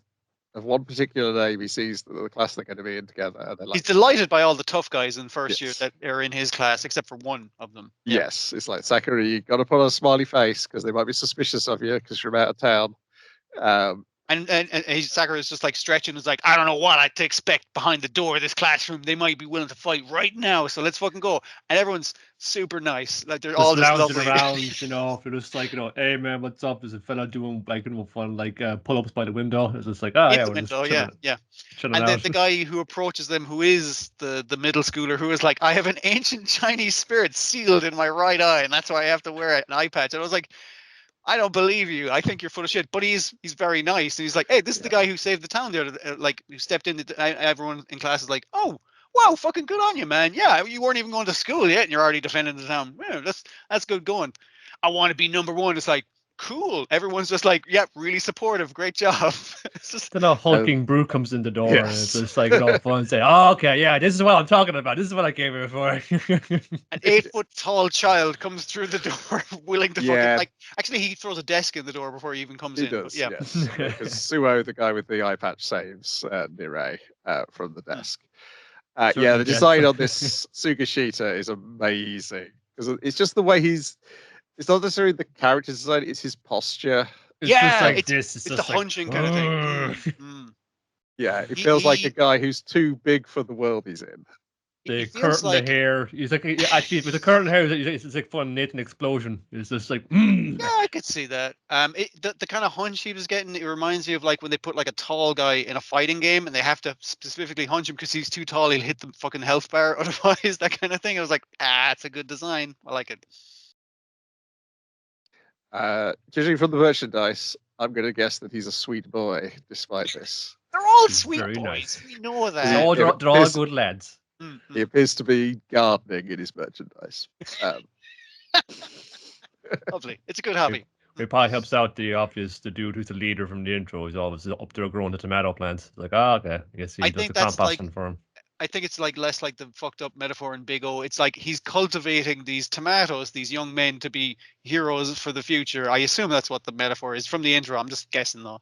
of one particular name. He sees the class they're going to be in together. And they're like, he's delighted by all the tough guys in first year that are in his class, except for one of them. Yeah. Yes, it's like, Sakura, you got to put on a smiley face because they might be suspicious of you because you're out of town. And Sakura is just like stretching. Is like, I don't know what to expect behind the door of this classroom. They might be willing to fight right now, so let's fucking go. And everyone's super nice. Like they're just all just lovely around, you know. They're just like, you know, hey man, what's up? There's a fella doing like, you know, fun like pull-ups by the window. It's just like, oh yeah, the window, yeah. And then the guy who approaches them, who is the middle schooler, who is like, I have an ancient Chinese spirit sealed in my right eye, and that's why I have to wear an eye patch. And I was like, I don't believe you. I think you're full of shit. But he's very nice. And he's like, hey, this is the guy who saved the town there. Like, who stepped in. Everyone in class is like, oh, wow, fucking good on you, man. Yeah, you weren't even going to school yet, and you're already defending the town. Yeah, that's good going. I want to be number one. It's like, cool. Everyone's just like, yeah, really supportive. Great job. It's just, then a hulking brew comes in the door, and it's just like all fun and say, oh, okay, yeah, this is what I'm talking about. This is what I came here for. An 8-foot tall child comes through the door, willing to fucking like. Actually, he throws a desk in the door before he even comes in. Does, yes. Because Suo, the guy with the eye patch, saves Nirei from the desk. The design on this Sugashita is amazing because it's just the way it's not necessarily the character design; it's his posture. It's just like this. It's the hunching kind of thing. Yeah, it feels like a guy who's too big for the world he's in. The curtain, the hair. He's like, actually, with the curtain hair, it's like fun Nathan explosion. It's just like, yeah, I could see that. The kind of hunch he was getting, it reminds me of like when they put like a tall guy in a fighting game and they have to specifically hunch him because he's too tall, he'll hit the fucking health bar otherwise. That kind of thing. I was like, it's a good design. I like it. Judging from the merchandise, I'm going to guess that he's a sweet boy, despite this. They're all sweet boys. Nice. We know that. They're all good lads. He appears to be gardening in his merchandise. Lovely. It's a good hobby. It probably helps out the dude who's the leader from the intro. He's always up there growing the tomato plants. Like, okay. I guess he does the composting for him. I think it's like less like the fucked up metaphor in Big O. It's like he's cultivating these tomatoes, these young men, to be heroes for the future. I assume that's what the metaphor is from the intro. I'm just guessing though.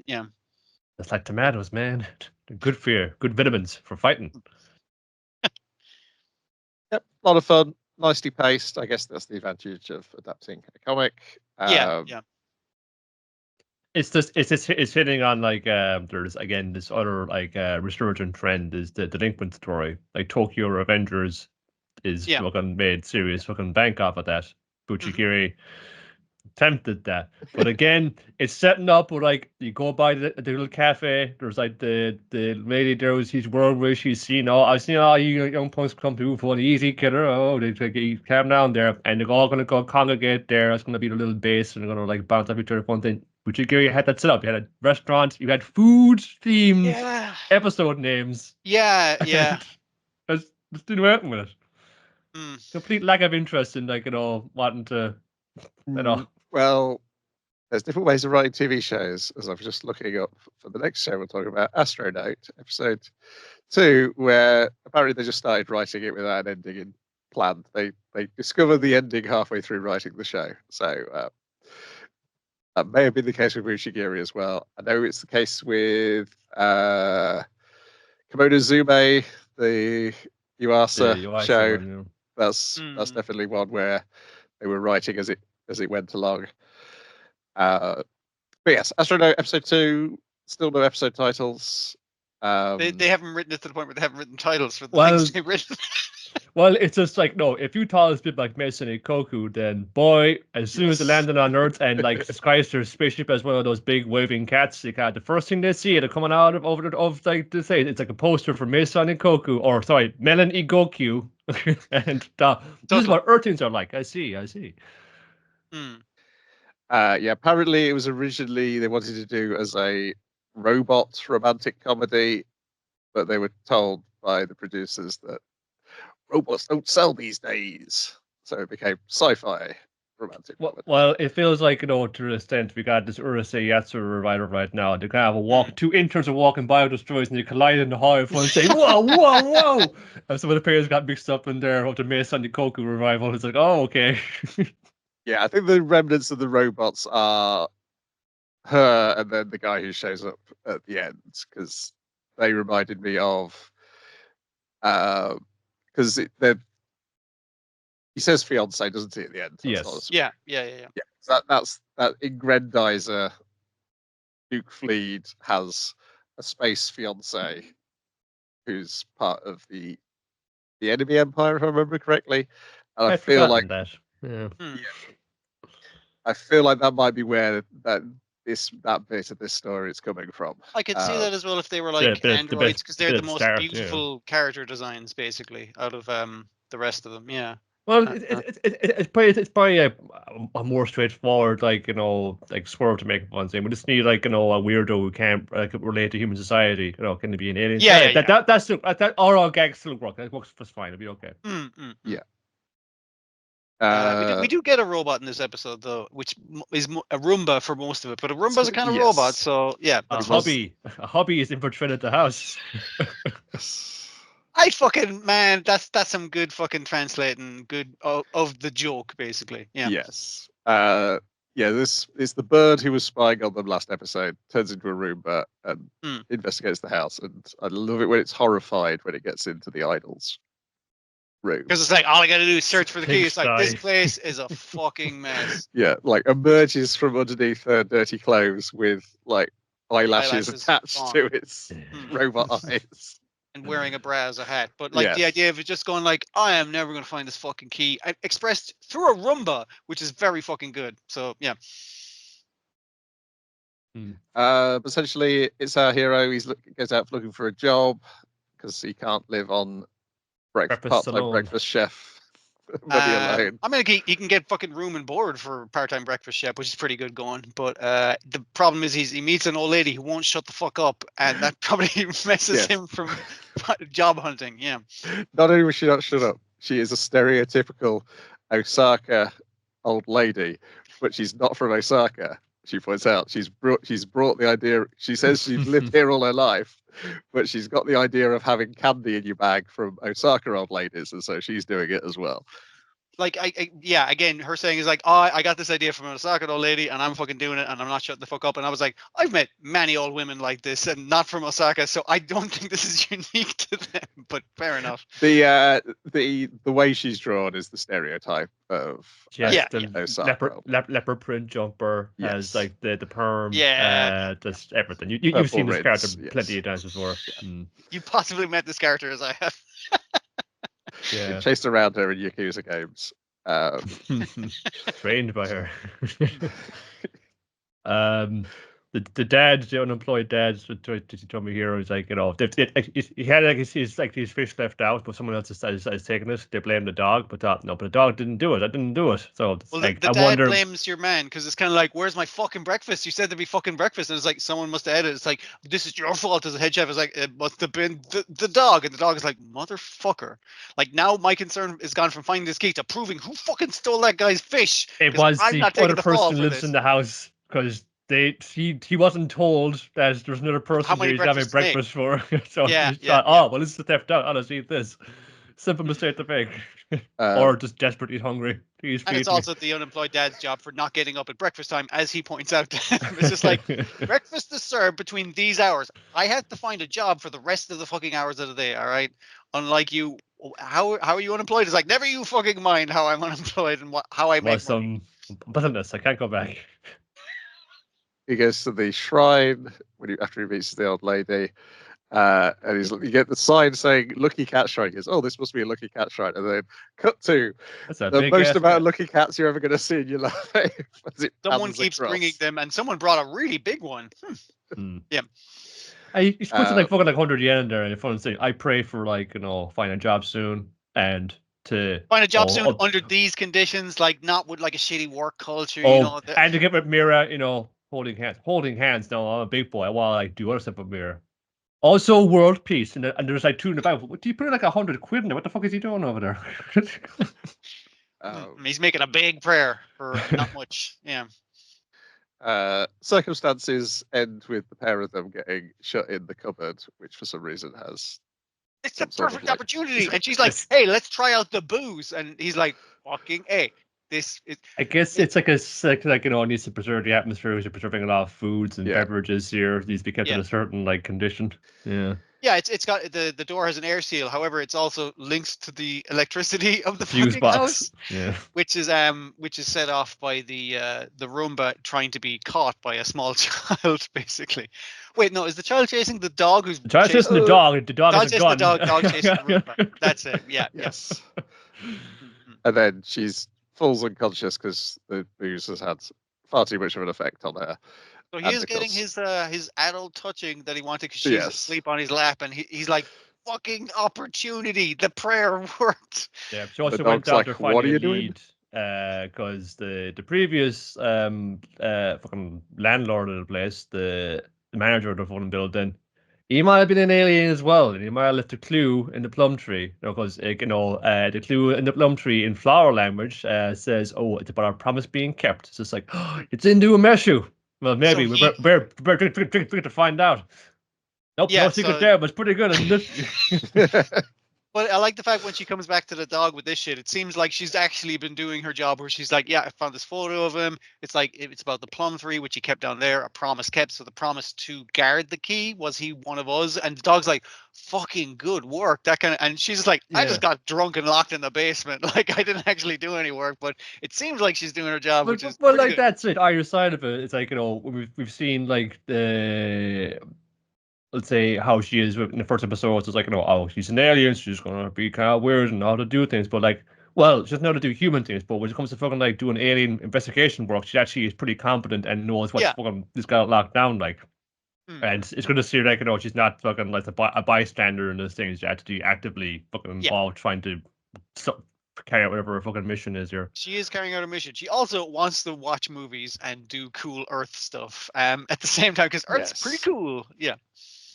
Yeah. It's like tomatoes, man. They're good for you. Good vitamins for fighting. Yep, a lot of fun, nicely paced. I guess that's the advantage of adapting a comic. Yeah. It's hitting on like there's again this other like resurgent trend is the delinquent story. Like Tokyo Revengers is Yeah. fucking made serious fucking bank off of that. Mhm. Buchigiri attempted that, but again, it's setting up with like you go by the little cafe. There's like the lady there was his world where she's seen I've seen all you young punks come to for an easy killer. Oh, they like calm down there, and they're all gonna go congregate there. It's gonna be the little base, and they're gonna like bounce off each other. One thing, Buchigiri had that set up. You had a restaurant, you had food themed Yeah. episode names. Yeah. Let's do nothing with it. Mm. Complete lack of interest in like wanting to Well, there's different ways of writing TV shows, as I was just looking up for the next show we're talking about, Astro Note, episode 2, where apparently they just started writing it without an ending in planned. They discovered the ending halfway through writing the show. So that may have been the case with Buchigiri as well. I know it's the case with Kimono Zume, the Yuasa show. one, That's definitely one where they were writing as it went along. But yes, Astro Note episode 2, still no episode titles. They haven't written it to the point where they haven't written titles for the Well, things they've written. Well, it's just like, no, if you thought it was a bit like Mason and Koku, then boy, as soon as they landed on Earth and like disguised their spaceship as one of those big waving cats, they got the first thing they see, they're coming out of like they say it's like a poster for Mason and Koku, or sorry, Melon and Goku. And this is what Earthings are like. I see. Yeah, apparently it was originally they wanted to do as a robot romantic comedy, but they were told by the producers that robots don't sell these days, so it became sci-fi romantic comedy. Well, it feels like, to an extent, we got this Urusei Yatsura writer right now. They kind of two interns are walking by with destroys and they collide in the hall and say, whoa. And some of the players got mixed up in there of the Mason and Koku revival. It's like, oh, okay. Yeah, I think the remnants of the robots are her and then the guy who shows up at the end, because they reminded me of because he says fiance, doesn't he, at the end? Yes. Yeah. So that's that Ingrendizer Duke Fleed has a space fiance who's part of the enemy empire, if I remember correctly. And I feel like that. Yeah. I feel like that might be where that bit of this story is coming from. I could see that as well if they were like androids, because they're the most beautiful character designs, basically, out of the rest of them. Yeah. Well, it's probably a more straightforward, like swerve to make one thing. We just need a weirdo who can't relate to human society. Can it be an alien? Yeah. That's that all gags still work. That works just fine. It'll be okay. Yeah. We do get a robot in this episode, though, which is a Roomba for most of it. But a Roomba's a kind of robot, so yeah. A hobby is infiltrated the house. That's some good fucking translating, good of the joke, basically. Yeah. Yes. This is the bird who was spying on them last episode turns into a Roomba and investigates the house, and I love it when it's horrified when it gets into the idol's room. Because it's like all I gotta do is search for the key. It's like this place is a fucking mess. Yeah, like emerges from underneath her dirty clothes with like eyelashes attached to its robot eyes. And wearing a bra as a hat. But like the idea of it just going like, I am never going to find this fucking key, expressed through a Roomba, which is very fucking good. So yeah. Essentially, it's our hero. He goes out looking for a job because he can't live on part-time breakfast chef money alone. I mean, he can get fucking room and board for part-time breakfast chef, which is pretty good going. But the problem is he meets an old lady who won't shut the fuck up, and that probably messes him from job hunting. Yeah. Not only was she not shut up, she is a stereotypical Osaka old lady, but she's not from Osaka. She points out she's brought the idea. She says she's lived here all her life, but she's got the idea of having candy in your bag from Osaka old ladies, and so she's doing it as well. like yeah, again, her saying is like, oh, I got this idea from an Osaka old lady, and I'm fucking doing it, and I'm not shutting the fuck up. And I was like, I've met many old women like this, and not from Osaka, so I don't think this is unique to them. But fair enough. The way she's drawn is the stereotype of Yes, Yeah, the Osaka. leopard print jumper has Yes. like the perm, Yeah. just everything. You've Purple seen this character rinse, plenty yes. of times before. You possibly met this character as I have. Yeah, Chased around her in Yakuza games. trained by her. The dad, the unemployed dad, told me here, was like, he had like his fish left out, but someone else has taken it. They blame the dog, but the dog didn't do it. I didn't do it. So Well, like, the I dad wonder. blames your man because it's kind of like, where's my fucking breakfast? You said there'd be fucking breakfast, and it's like someone must have edited. It's like, this is your fault as a head chef. It's like, it must have been the dog, and the dog is like, motherfucker. Like, now my concern is gone from finding this key to proving who fucking stole that guy's fish. It 'cause was I'm the not taking other the fall person for lives this. in the house because he wasn't told that there's another person many there he's having breakfasts to make. breakfast for. So Yeah, he yeah, thought, oh, well, this is the theft out. I'll just eat this. Simple mistake to make. Or just desperately hungry. Please and feed it's me. also the unemployed dad's job for not getting up at breakfast time, as he points out to him. It's just like, breakfast is served between these hours. I have to find a job for the rest of the fucking hours of the day, all right? Unlike you, how are you unemployed? It's like, never you fucking mind how I'm unemployed and how I make money. Business. I can't go back. He goes to the shrine after he meets the old lady, and you get the sign saying "Lucky Cat Shrine." He goes, "Oh, this must be a Lucky Cat Shrine," and then cut to That's a the big most ass amount of cat. lucky cats you're ever going to see in your life. As it Someone pans keeps across. bringing them, and someone brought a really big one. Yeah. He puts like fucking like 100 yen in there, and the fun thing. I pray for find a job soon and to Find a job soon under these conditions, like not with like a shitty work culture, and to get with Mira, holding hands. No, I'm a big boy. I want to do other stuff with Mira. Also, world peace, and there's like two in the back. What do you put like 100 quid in there? What the fuck is he doing over there? He's making a big prayer for not much. Yeah. Circumstances end with the pair of them getting shut in the cupboard, which for some reason has. It's a perfect opportunity, and she's like, "Hey, let's try out the booze," and he's like, "Fucking A." This is. I guess it's like it needs to preserve the atmosphere. We're preserving a lot of foods and beverages here. It needs to be kept in a certain condition. Yeah. Yeah, it's got the door has an air seal. However, it's also linked to the electricity of the fuse fucking box. house. Yeah. Which is set off by the Roomba trying to be caught by a small child, basically. Wait, no, is the child chasing the dog? Who's the child chasing the dog? The dog has a gun. Dog chasing the Roomba. That's it. Yeah. Yes. And then she's falls unconscious because the booze has had far too much of an effect on her. So he is getting his adult touching that he wanted because she's asleep on his lap, and he's like, "Fucking opportunity! The prayer worked." Yeah, she also went down to find a lead because the previous fucking landlord of the place, the manager of the fucking building, he might have been an alien as well, and he might have left a clue in the plum tree. Because the clue in the plum tree in flower language says, "Oh, it's about our promise being kept." It's just like, it's into a meshu. Well, maybe we're drink to find out. Nope, no secret there, but it's pretty good, isn't it? But I like the fact when she comes back to the dog with this shit, it seems like she's actually been doing her job where she's like, yeah, I found this photo of him. It's like, it's about the plum tree, which he kept down there, a promise kept. So the promise to guard the key, was he one of us? And the dog's like, fucking good work. That kind of, and she's like, I just got drunk and locked in the basement. Like, I didn't actually do any work, but it seems like she's doing her job, which is well, like good. That's it. Either side of it, it's like, we've seen like let's say how she is in the first episode. It's like, she's an alien, she's gonna be kind of weird and know how to do things, but like, well, she doesn't know how to do human things, but when it comes to fucking like doing alien investigation work, she actually is pretty competent and knows what fucking this got locked down, like. And it's going to see like, she's not fucking like a bystander in this thing. She's actually actively fucking involved, trying to carry out whatever her fucking mission is here. She is carrying out a mission. She also wants to watch movies and do cool Earth stuff at the same time, because Earth's pretty cool. Yeah.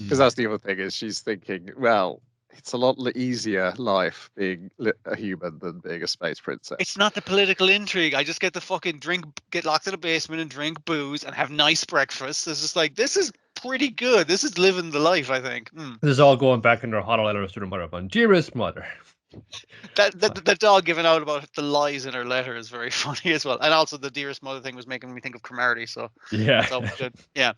Because that's the other thing, is she's thinking, well, it's a lot easier life being a human than being a space princess. It's not the political intrigue. I just get to fucking get locked in a basement and drink booze and have nice breakfast. It's just like, this is pretty good. This is living the life, I think. This is all going back in their hollow letters to their mother, but dearest mother. That dog giving out about the lies in her letter is very funny as well. And also the dearest mother thing was making me think of Cromarty, so Yeah. that's always good. Yeah.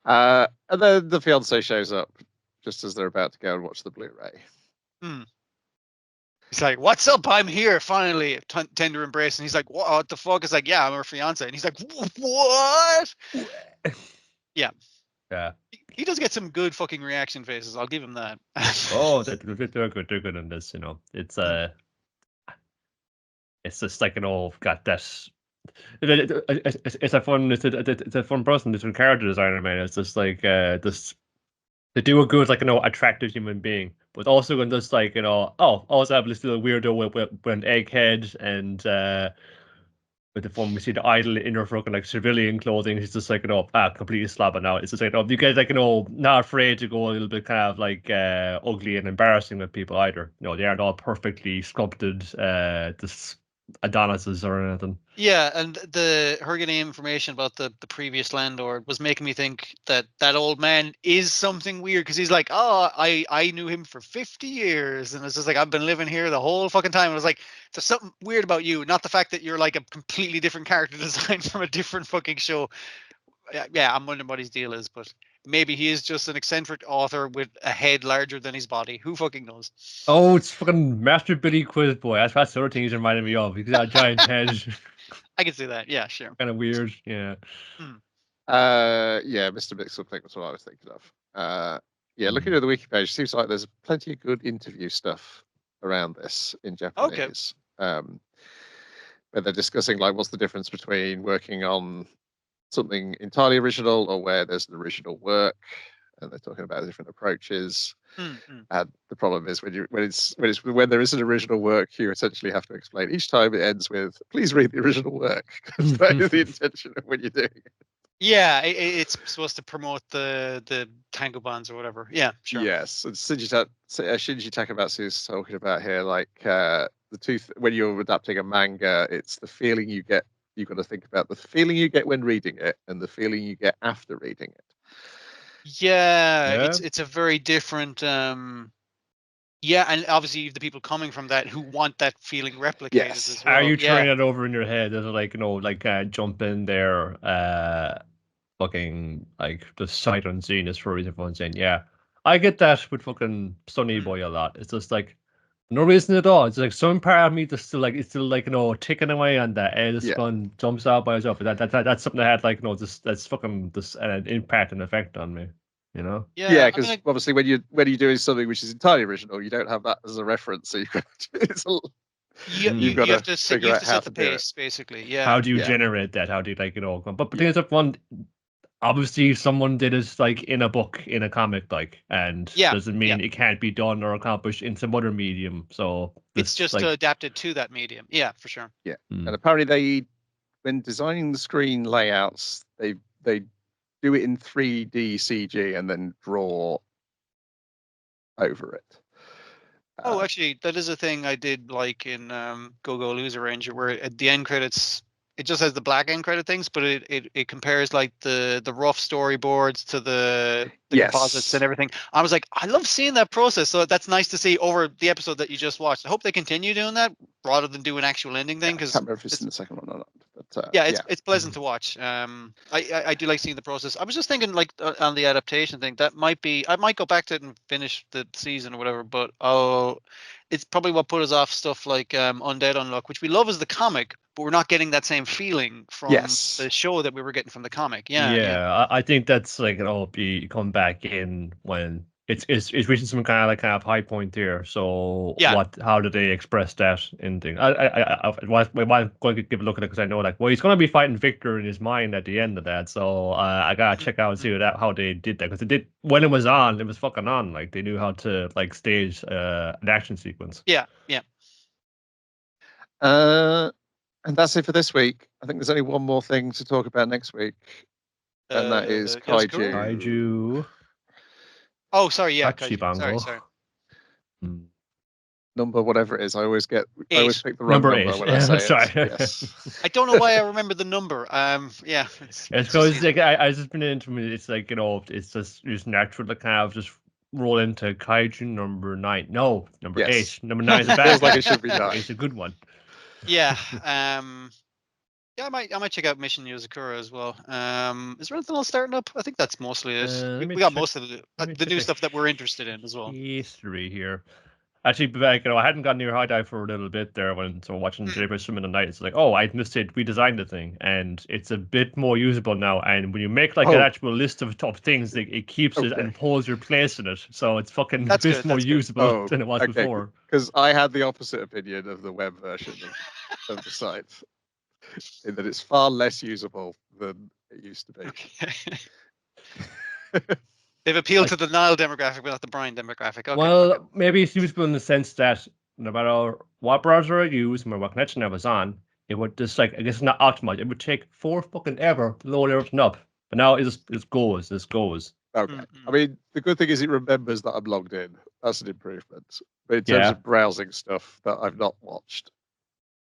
And then the fiance shows up just as they're about to go and watch the Blu-ray. He's like, "What's up? I'm here finally." Tender embrace, and he's like, "What the fuck?" It's like, "Yeah, I'm her fiance," and he's like, "What?" Yeah. Yeah. He does get some good fucking reaction faces. I'll give him that. Oh, they're good. They're good in this. You know, it's just like got that. It's a fun. It's a fun person. Different character designer, man. It's just like this. They do a good, like, attractive human being, but also in this, like, also have this little weirdo with an egghead and with the form we see the idol in her fucking like civilian clothing. He's just like, completely slabbing out. It's just like, you guys like, not afraid to go a little bit kind of like ugly and embarrassing with people either. They aren't all perfectly sculpted this Adonises or anything. Yeah, and her getting information about the previous landlord was making me think that old man is something weird, because he's like, "Oh, I knew him for 50 years," and it's just like, "I've been living here the whole fucking time." I was like, "There's something weird about you, not the fact that you're like a completely different character design from a different fucking show." Yeah, I'm wondering what his deal is, but maybe he is just an eccentric author with a head larger than his body. Who fucking knows? Oh, it's fucking Master Billy Quiz Boy. That's the other thing he's reminding me of. He's got a giant head. I can see that. Yeah, sure. Kind of weird. Yeah. Yeah, Mr. Mixelpig was what I was thinking of. Yeah, looking at the wiki page, seems like there's plenty of good interview stuff around this in Japanese. Where they're discussing like what's the difference between working on something entirely original or where there's an original work, and they're talking about different approaches. And the problem is when there is an original work, you essentially have to explain each time it ends with "Please read the original work," because that is the intention of when you're doing it. Yeah, it's supposed to promote the tango bonds or whatever. Yeah, sure. Yes, and Shinji Takamatsu is talking about here, like the when you're adapting a manga, it's the feeling you get. You've got to think about the feeling you get when reading it and the feeling you get after reading it. Yeah. It's a very different. Yeah, and obviously the people coming from that who want that feeling replicated Yes. as well. Are you turning it over in your head? Is it like jump in there, fucking like the sight unseen is for everyone saying, yeah, I get that with fucking Sunny Boy a lot. It's just like no reason at all. It's like some part of me just still like ticking away on that edge. Gun jumps out by itself. That's something that had like that's fucking this impact and effect on me. Yeah, because obviously when you're doing something which is entirely original, you don't have that as a reference, so you've got to figure out how set to the do pace, basically. Yeah. How do you generate that? How do you but the thing is that one, obviously someone did it like in a book, in a comic, like, and doesn't mean it can't be done or accomplished in some other medium. So it's just adapted to that medium. Yeah, for sure. Yeah, and apparently when designing the screen layouts, they do it in 3D CG and then draw over it. Oh, actually, that is a thing I did like in Go Go Loser Ranger, where at the end credits, it just has the black end credit things, but it compares like the rough storyboards to the composites and everything. I was like, I love seeing that process. So that's nice to see over the episode that you just watched. I hope they continue doing that rather than do an actual ending thing. Because I can't remember if it's in the second one or not. But, it's pleasant to watch. I do like seeing the process. I was just thinking like on the adaptation thing, that might be, I might go back to it and finish the season or whatever, but it's probably what put us off stuff like Undead Unluck, which we love as the comic, but we're not getting that same feeling from the show that we were getting from the comic. I think that's like be come back in when it's reaching some kind of high point here. So how do they express that in thing? I want going to give a look at it because I know like he's going to be fighting Victor in his mind at the end of that. So I gotta check out and see how they did that, because it did when it was on, it was fucking on. Like they knew how to like stage an action sequence. Yeah. And that's it for this week. I think there's only one more thing to talk about next week, and that is Kaiju. Kaiju. Oh, sorry, yeah. Kaiju. Sorry. Number whatever it is, I always pick the wrong number when I say it. Yes. I don't know why I remember the number. Yeah. It's because like I just been into it. It's like it's just natural to kind of just roll into Kaiju number 9. No, number Yes. 8. Number 9 is a bad Feels like one. it should be Number 9. 8 is a good one. Yeah. Yeah, I might check out Mission Yozakura as well. Is there anything else starting up? I think that's mostly it. Let We me got check- most of the let me new check stuff that we're interested in as well. history here. Actually, like, I hadn't gotten near High Dive for a little bit there when so watching Jellyfish swim in the night. It's like, oh, I missed it. We designed the thing, and it's a bit more usable now. And when you make like an actual list of top things, it keeps it and holds your place in it. So it's fucking That's a bit good, more that's good. usable than it was before. Because I had the opposite opinion of the web version of the site, in that it's far less usable than it used to be. They've appealed to the Nile demographic, but not the Brian demographic. Okay. Well, maybe it's useful in the sense that no matter what browser I use, no matter what connection I was on, it would just like, I guess it's not optimized. It would take forever to load everything up. But now it goes. Okay. I mean, the good thing is it remembers that I'm logged in. That's an improvement. But in terms of browsing stuff that I've not watched,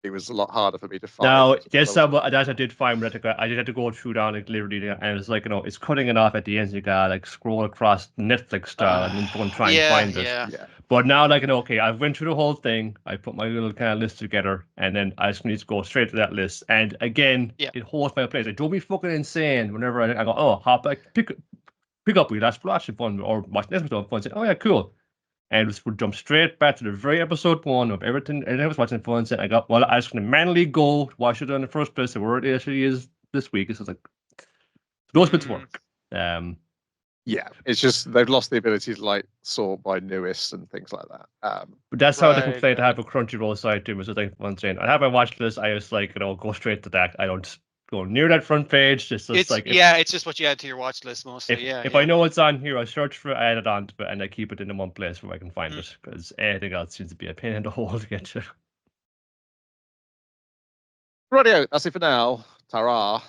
it was a lot harder for me to find. Now, yes, that I did find that I did have to go through down like literally, and it's like, it's cutting it off at the end. You gotta like scroll across Netflix style and then go and try and find it. Yeah. But now, like, okay, I've went through the whole thing. I put my little kind of list together, and then I just need to go straight to that list. And again, it holds my place. It drove me fucking insane whenever I go, oh, hop back, pick up with that's watching fun or watch this episode fun. Say, oh yeah, cool. And just would jump straight back to the very episode 1 of everything. And I was watching fun. And I got, well, I was going to manually go watch it in the first place. So where it actually is this week. It's like those bits work. Yeah, it's just they've lost the ability to like sort by newest and things like that. But that's how the complaint I have a Crunchyroll side too. So like one saying, I have my watch list. I just like go straight to that. I don't go near that front page. It's like it's just what you add to your watch list mostly. If I know what's on here, I search for it, I add it on to it, and I keep it in one place where I can find it. Because anything else seems to be a pain in the hole to get to. Rightio, that's it for now. Ta-ra.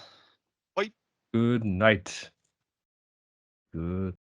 Bye. Good night. Good.